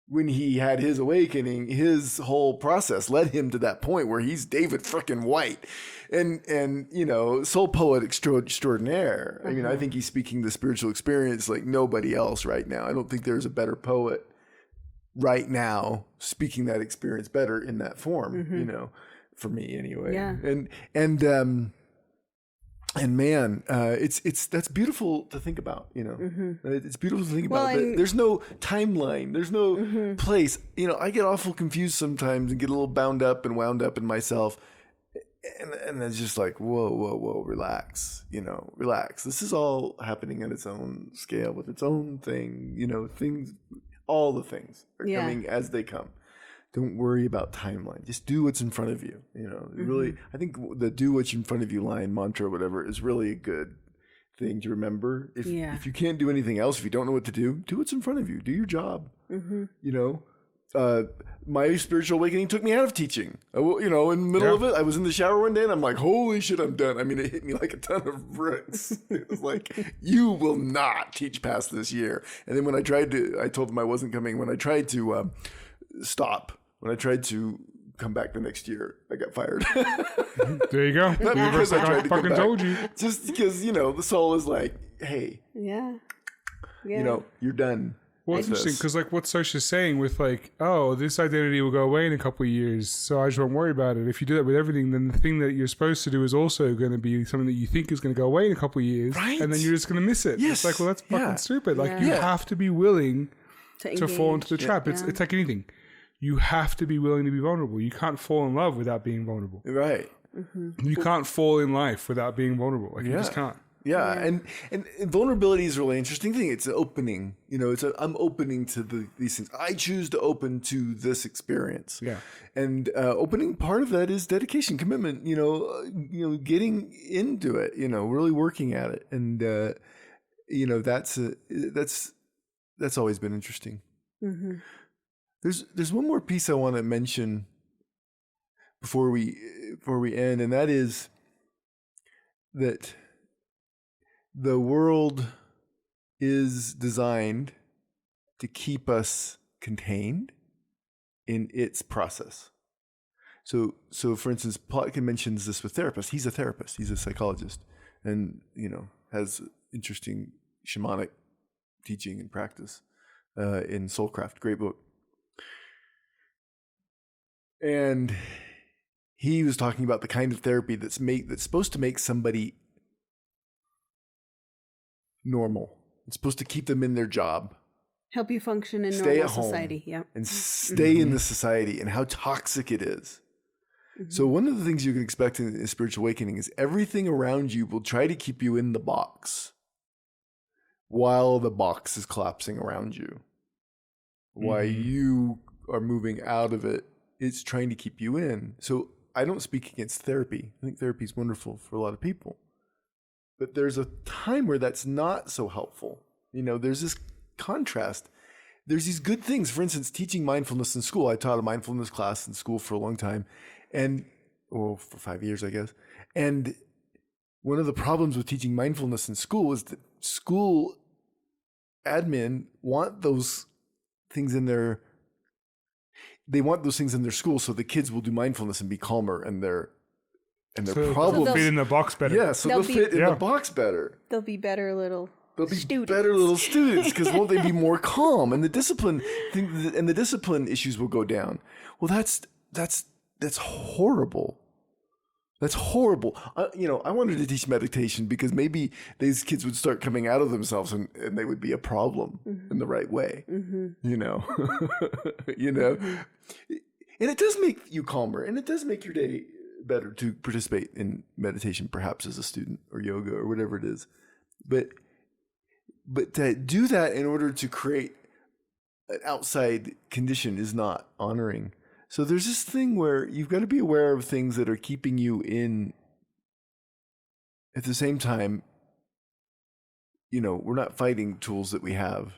[SPEAKER 1] when he had his awakening, his whole process led him to that point where he's David frickin' White and soul poet extraordinaire. I mean, I think he's speaking the spiritual experience like nobody else right now. I don't think there's a better poet right now speaking that experience better in that form, for me anyway.
[SPEAKER 3] Yeah.
[SPEAKER 1] And man, that's beautiful to think about, It's beautiful to think about. But there's no timeline. There's no place. I get awful confused sometimes and get a little bound up and wound up in myself. And it's just like, whoa, relax, relax. This is all happening at its own scale with its own thing, things, all the things are coming as they come. Don't worry about timeline. Just do what's in front of you. Really, I think the do what's in front of you line, mantra, or whatever, is really a good thing to remember. If you can't do anything else, if you don't know what to do what's in front of you. Do your job. My spiritual awakening took me out of teaching. In the middle of it, I was in the shower one day and I'm like, holy shit, I'm done. I mean, it hit me like a ton of bricks. It was like, you will not teach past this year. And then when I told them I wasn't coming. When I tried to stop, when I tried to come back the next year, I got fired.
[SPEAKER 2] There you go.
[SPEAKER 1] Not because I tried to
[SPEAKER 2] fucking told you.
[SPEAKER 1] Just because, the soul is like, hey, you're done.
[SPEAKER 2] Well, it's interesting because what Sosha's saying with this identity will go away in a couple of years, so I just won't worry about it. If you do that with everything, then the thing that you're supposed to do is also going to be something that you think is going to go away in a couple of years,
[SPEAKER 1] right?
[SPEAKER 2] And then you're just going to miss it.
[SPEAKER 1] Yes.
[SPEAKER 2] It's that's fucking stupid. You have to be willing to fall into the trap.
[SPEAKER 3] Yeah.
[SPEAKER 2] It's like anything. You have to be willing to be vulnerable. You can't fall in love without being vulnerable.
[SPEAKER 1] Right.
[SPEAKER 3] Mm-hmm.
[SPEAKER 2] You can't fall in life without being vulnerable. You just can't.
[SPEAKER 1] Yeah. And vulnerability is a really interesting thing. It's an opening. I'm opening to these things. I choose to open to this experience. Yeah. And opening, part of that is dedication, commitment. Getting into it. Really working at it. And that's always been interesting. Mm-hmm. There's one more piece I want to mention before we end, and that is that the world is designed to keep us contained in its process. So for instance, Plotkin mentions this with therapists. He's a therapist. He's a psychologist, and has interesting shamanic teaching and practice in Soulcraft. Great book. And he was talking about the kind of therapy that's supposed to make somebody normal. It's supposed to keep them in their job.
[SPEAKER 3] Help you function in
[SPEAKER 1] Stay
[SPEAKER 3] normal
[SPEAKER 1] at home
[SPEAKER 3] society. Yeah.
[SPEAKER 1] and stay in the society, and how toxic it is. So one of the things you can expect in a spiritual awakening is everything around you will try to keep you in the box while the box is collapsing around you. While you are moving out of it, it's trying to keep you in. So I don't speak against therapy. I think therapy is wonderful for a lot of people. But there's a time where that's not so helpful. There's this contrast. There's these good things. For instance, teaching mindfulness in school. I taught a mindfulness class in school for a long time. For 5 years, I guess. And one of the problems with teaching mindfulness in school is that school admin want those things in their school so the kids will do mindfulness and be calmer, and their problem
[SPEAKER 2] fit in the box better.
[SPEAKER 1] Yeah, so they'll fit in the box better.
[SPEAKER 3] They'll be better little students.
[SPEAKER 1] Better little students, because won't they be more calm, and the discipline issues will go down. Well, that's horrible. That's horrible. I wanted to teach meditation because maybe these kids would start coming out of themselves, and they would be a problem in the right way. And it does make you calmer, and it does make your day better to participate in meditation, perhaps as a student, or yoga, or whatever it is. But to do that in order to create an outside condition is not honoring. So there's this thing where you've got to be aware of things that are keeping you in. At the same time, we're not fighting tools that we have.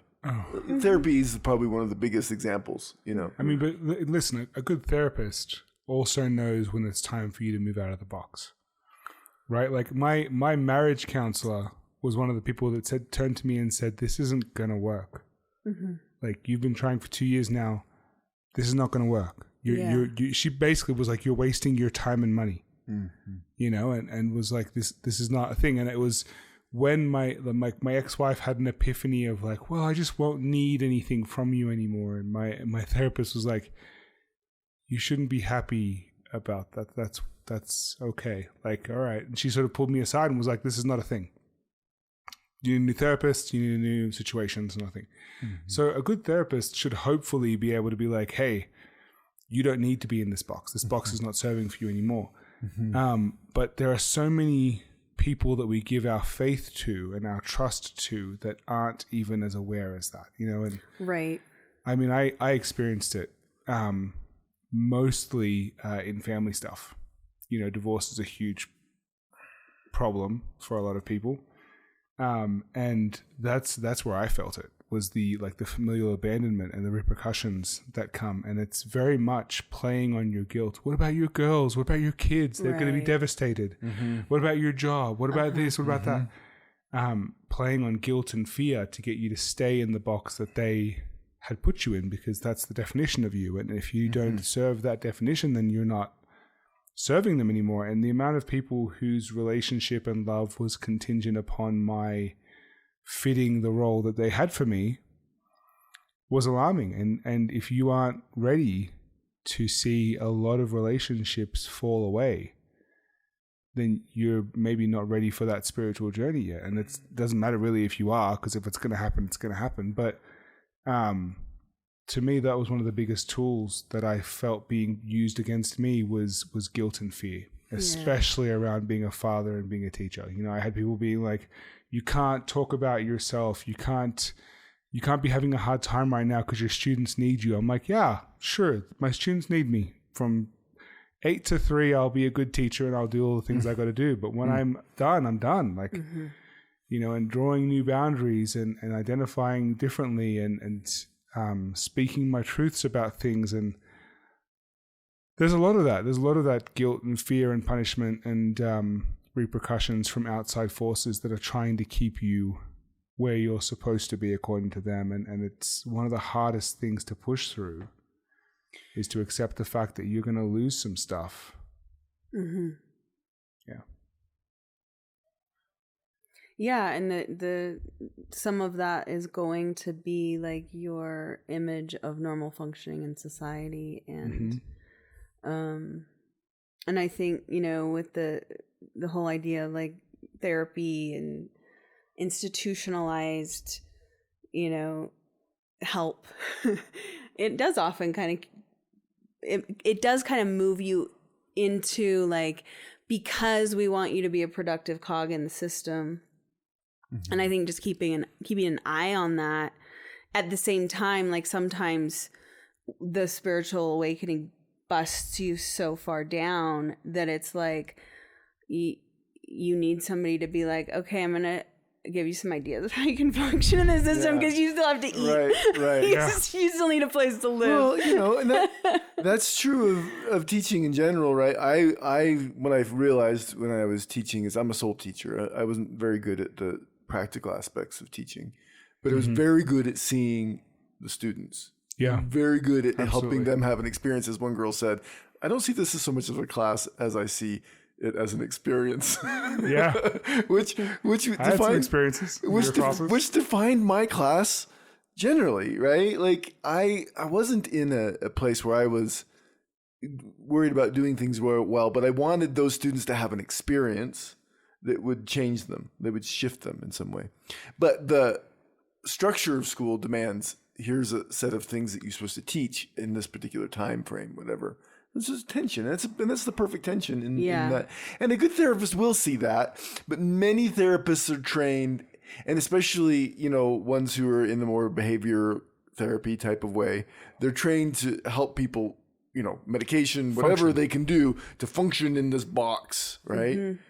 [SPEAKER 1] Therapy is probably one of the biggest examples,
[SPEAKER 2] I mean, but listen, a good therapist also knows when it's time for you to move out of the box, right? Like my marriage counselor was one of the people that turned to me and said, "This isn't going to work. Like, you've been trying for 2 years now. This is not going to work." She basically was like, "You're wasting your time and money," and was like, "This is not a thing." And it was when my ex-wife had an epiphany of like, "Well, I just won't need anything from you anymore." And my therapist was like, "You shouldn't be happy about that. That's okay. Like, all right." And she sort of pulled me aside and was like, "This is not a thing. You need a new therapist. You need a new situation. It's nothing." So a good therapist should hopefully be able to be like, "Hey, you don't need to be in this box. This box is not serving for you anymore." But there are so many people that we give our faith to and our trust to that aren't even as aware as that, and
[SPEAKER 3] right.
[SPEAKER 2] I mean, I experienced it mostly in family stuff. Divorce is a huge problem for a lot of people. And that's where I felt it, was the familial abandonment and the repercussions that come. And it's very much playing on your guilt. What about your girls? What about your kids? They're going to be devastated. What about your job? What about this? What about that? Playing on guilt and fear to get you to stay in the box that they had put you in, because that's the definition of you. And if you don't serve that definition, then you're not serving them anymore. And the amount of people whose relationship and love was contingent upon my fitting the role that they had for me was alarming. And if you aren't ready to see a lot of relationships fall away, then you're maybe not ready for that spiritual journey yet. And it doesn't matter really if you are, because if it's going to happen, it's going to happen. But to me, that was one of the biggest tools that I felt being used against me was guilt and fear, especially around being a father and being a teacher. I had people being like, "You can't talk about yourself. You can't be having a hard time right now because your students need you." I'm like, "Yeah, sure. My students need me. From 8 to 3, I'll be a good teacher and I'll do all the things I got to do. But when I'm done, I'm done." Like, and drawing new boundaries and identifying differently and speaking my truths about things. And there's a lot of that. There's a lot of that guilt and fear and punishment and repercussions from outside forces that are trying to keep you where you're supposed to be according to them. And it's one of the hardest things to push through. is to accept the fact that you're going to lose some stuff.
[SPEAKER 3] Mm-hmm.
[SPEAKER 2] Yeah.
[SPEAKER 3] Yeah, and the some of that is going to be like your image of normal functioning in society, and and I think, you know, with the whole idea of like therapy and institutionalized, you know, help, it does often kind of it does kind of move you into like, because we want you to be a productive cog in the system. And I think just keeping an eye on that. At the same time, like sometimes the spiritual awakening busts you so far down that it's like you need somebody to be like, okay, I'm gonna give you some ideas of how you can function in the system, because you still have to eat.
[SPEAKER 1] Right.
[SPEAKER 3] You still need a place to live.
[SPEAKER 1] Well, you know, and that's true of teaching in general, right? I what I've realized when I was teaching is I'm a soul teacher. I wasn't very good at the practical aspects of teaching, but I was very good at seeing the students.
[SPEAKER 2] Yeah.
[SPEAKER 1] Very good at helping them have an experience. As one girl said, I don't see this as so much of a class as I see it as an experience.
[SPEAKER 2] Yeah.
[SPEAKER 1] which
[SPEAKER 2] I had some experiences.
[SPEAKER 1] Which defined my class generally, right? Like I wasn't in a place where I was worried about doing things well, but I wanted those students to have an experience that would change them, that would shift them in some way. But the structure of school demands, here's a set of things that you're supposed to teach in this particular time frame, whatever. This is tension. And that's the perfect tension in that. And a good therapist will see that, but many therapists are trained, and especially, you know, ones who are in the more behavior therapy type of way, they're trained to help people, you know, medication, whatever they can do to function in this box, right? Mm-hmm.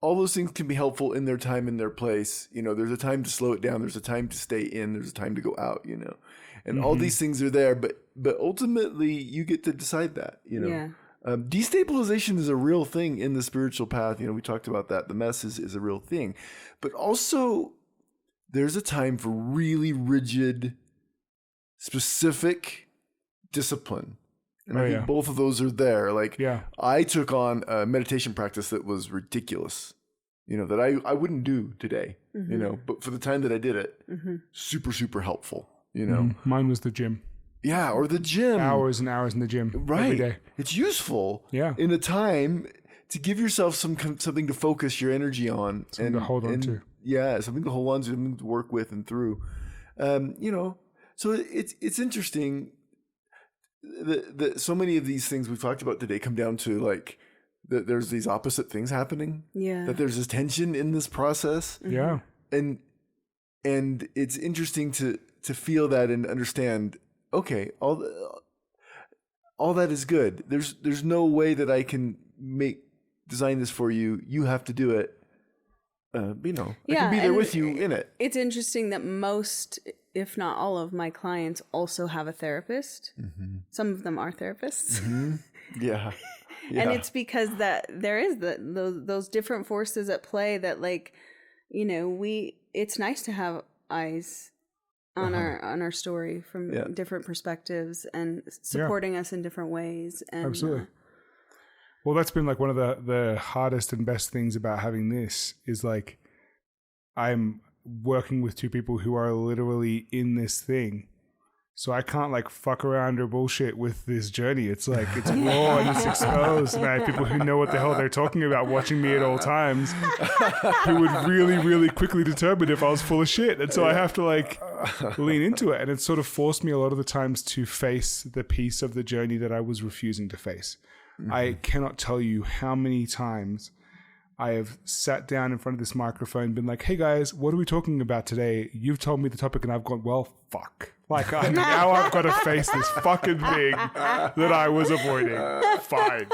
[SPEAKER 1] All those things can be helpful in their time, in their place. You know, there's a time to slow it down. There's a time to stay in. There's a time to go out, you know, and all these things are there. But ultimately you get to decide that, you know. Yeah. Destabilization is a real thing in the spiritual path. You know, we talked about that. The mess is a real thing. But also there's a time for really rigid, specific discipline. And I think both of those are there. Like, I took on a meditation practice that was ridiculous, you know, that I wouldn't do today, you know, but for the time that I did it, super, super helpful, you know.
[SPEAKER 2] Mine was the gym.
[SPEAKER 1] Yeah, or the gym.
[SPEAKER 2] Hours and hours in the gym every day.
[SPEAKER 1] It's useful in a time to give yourself something to focus your energy on.
[SPEAKER 2] Something to hold on to.
[SPEAKER 1] Yeah, something to hold on to, something to work with and through. You know, so it's interesting. So many of these things we've talked about today come down to like that there's these opposite things happening. Yeah. That there's this tension in this process.
[SPEAKER 2] Yeah.
[SPEAKER 1] And it's interesting to feel that and understand, okay, all that is good. There's no way that I can design this for you. You have to do it. You know, I can be there with you in it.
[SPEAKER 3] It's interesting that most, if not all of my clients also have a therapist. Mm-hmm. Some of them are therapists.
[SPEAKER 1] Mm-hmm. Yeah.
[SPEAKER 3] And it's because that there is those different forces at play that, like, you know, it's nice to have eyes on our story from different perspectives and supporting us in different ways. And
[SPEAKER 2] absolutely. Well, that's been like one of the hardest and best things about having this is like I'm working with two people who are literally in this thing. So I can't like fuck around or bullshit with this journey. It's like, it's raw and it's exposed. And I have people who know what the hell they're talking about watching me at all times who would really, really quickly determine if I was full of shit. And so I have to like lean into it. And it sort of forced me a lot of the times to face the piece of the journey that I was refusing to face. Mm-hmm. I cannot tell you how many times I have sat down in front of this microphone and been like, hey guys, what are we talking about today? You've told me the topic and I've gone, well, fuck. Like now I've got to face this fucking thing that I was avoiding. Fine.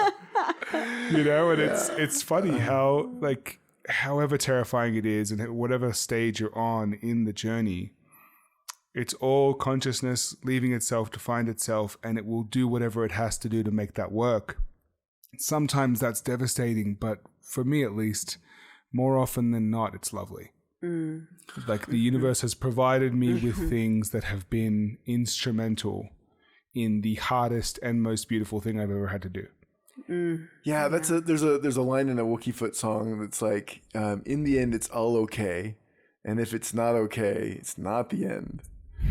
[SPEAKER 2] You know, and it's funny how like, however terrifying it is and whatever stage you're on in the journey, it's all consciousness leaving itself to find itself, and it will do whatever it has to do to make that work. Sometimes that's devastating, but for me at least, more often than not, it's lovely. Mm. Like the universe has provided me with things that have been instrumental in the hardest and most beautiful thing I've ever had to do.
[SPEAKER 1] Yeah, there's a line in a Wookiefoot song that's like, in the end, it's all okay. And if it's not okay, it's not the end.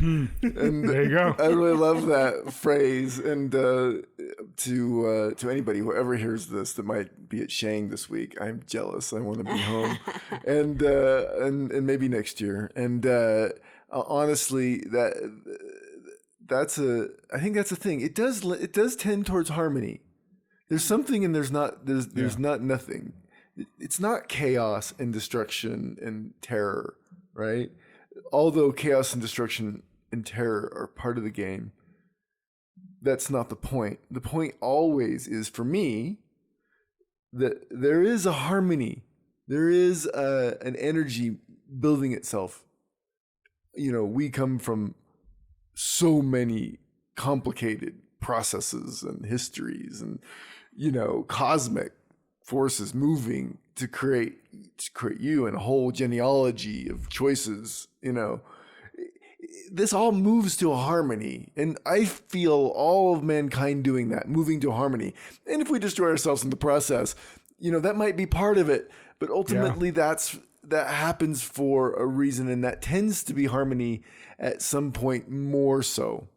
[SPEAKER 1] And
[SPEAKER 2] There you go.
[SPEAKER 1] I really love that phrase. And to anybody, whoever hears this that might be at Shang this week, I'm jealous. I want to be home, and maybe next year. And honestly, I think that's a thing. It does tend towards harmony. There's something and there's not nothing. It's not chaos and destruction and terror, right? Although chaos and destruction and terror are part of the game, that's not the point. The point always is, for me, that there is a harmony. There is an energy building itself. We come from so many complicated processes and histories and, cosmic forces moving to create you, and a whole genealogy of choices. This all moves to a harmony, and I feel all of mankind doing that, moving to harmony. And if we destroy ourselves in the process, that might be part of it, but ultimately that happens for a reason, and that tends to be harmony at some point more so.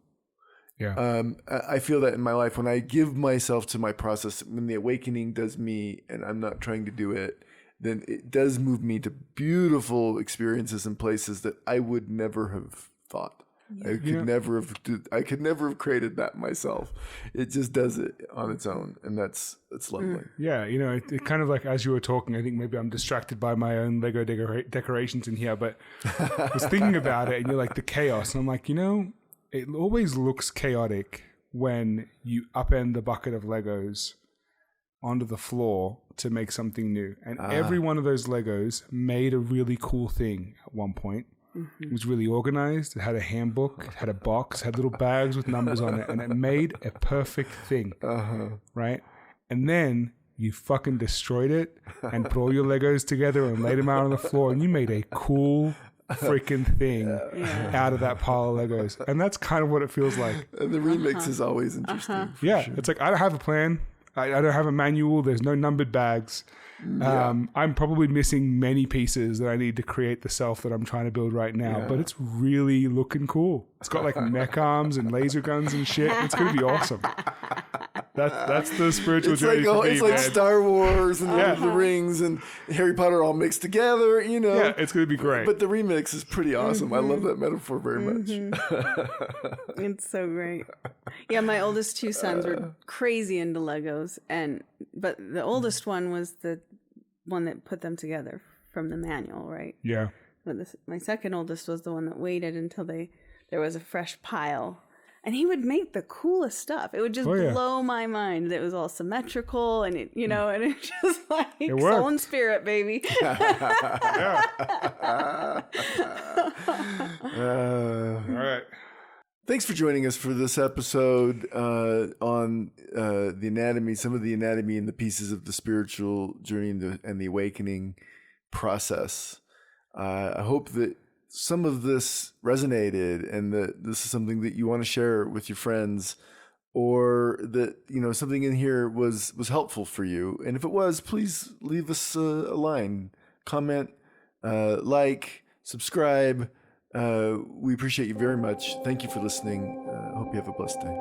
[SPEAKER 2] Yeah.
[SPEAKER 1] I feel that in my life when I give myself to my process, when the awakening does me and I'm not trying to do it, then it does move me to beautiful experiences and places that I would never have thought. I could never have created that myself. It just does it on its own, and it's lovely.
[SPEAKER 2] Yeah, it kind of like, as you were talking, I think maybe I'm distracted by my own Lego decorations in here, but I was thinking about it, and you're like, the chaos, and I'm like, it always looks chaotic when you upend the bucket of Legos onto the floor to make something new. And every one of those Legos made a really cool thing at one point. Mm-hmm. It was really organized. It had a handbook, it had a box, had little bags with numbers on it, and it made a perfect thing. Right? And then you fucking destroyed it and put all your Legos together and laid them out on the floor, and you made a cool freaking thing out of that pile of Legos. And that's kind of what it feels like.
[SPEAKER 1] And the remix is always interesting.
[SPEAKER 2] Yeah.
[SPEAKER 1] Sure.
[SPEAKER 2] It's like, I don't have a plan. I don't have a manual. There's no numbered bags. I'm probably missing many pieces that I need to create the self that I'm trying to build right now, but it's really looking cool. It's got like mech arms and laser guns and shit. It's going to be awesome. That's the spiritual journey for me,
[SPEAKER 1] it's like Star Wars and Lord of the Rings and Harry Potter all mixed together, Yeah,
[SPEAKER 2] it's going to be great.
[SPEAKER 1] But the remix is pretty awesome. Mm-hmm. I love that metaphor very much.
[SPEAKER 3] It's so great. Yeah, my oldest two sons were crazy into Legos, but the oldest one was the one that put them together from the manual, right?
[SPEAKER 2] Yeah.
[SPEAKER 3] But my second oldest was the one that waited until there was a fresh pile. And he would make the coolest stuff. It would just blow my mind. It was all symmetrical, and and it's just like soul and spirit, baby.
[SPEAKER 2] All right.
[SPEAKER 1] Thanks for joining us for this episode on the anatomy, some of the anatomy and the pieces of the spiritual journey and the awakening process. I hope that some of this resonated, and that this is something that you want to share with your friends, or that something in here was helpful for you. And if it was, please leave us a line, comment, like, subscribe. We appreciate you very much. Thank you for listening. Hope you have a blessed day.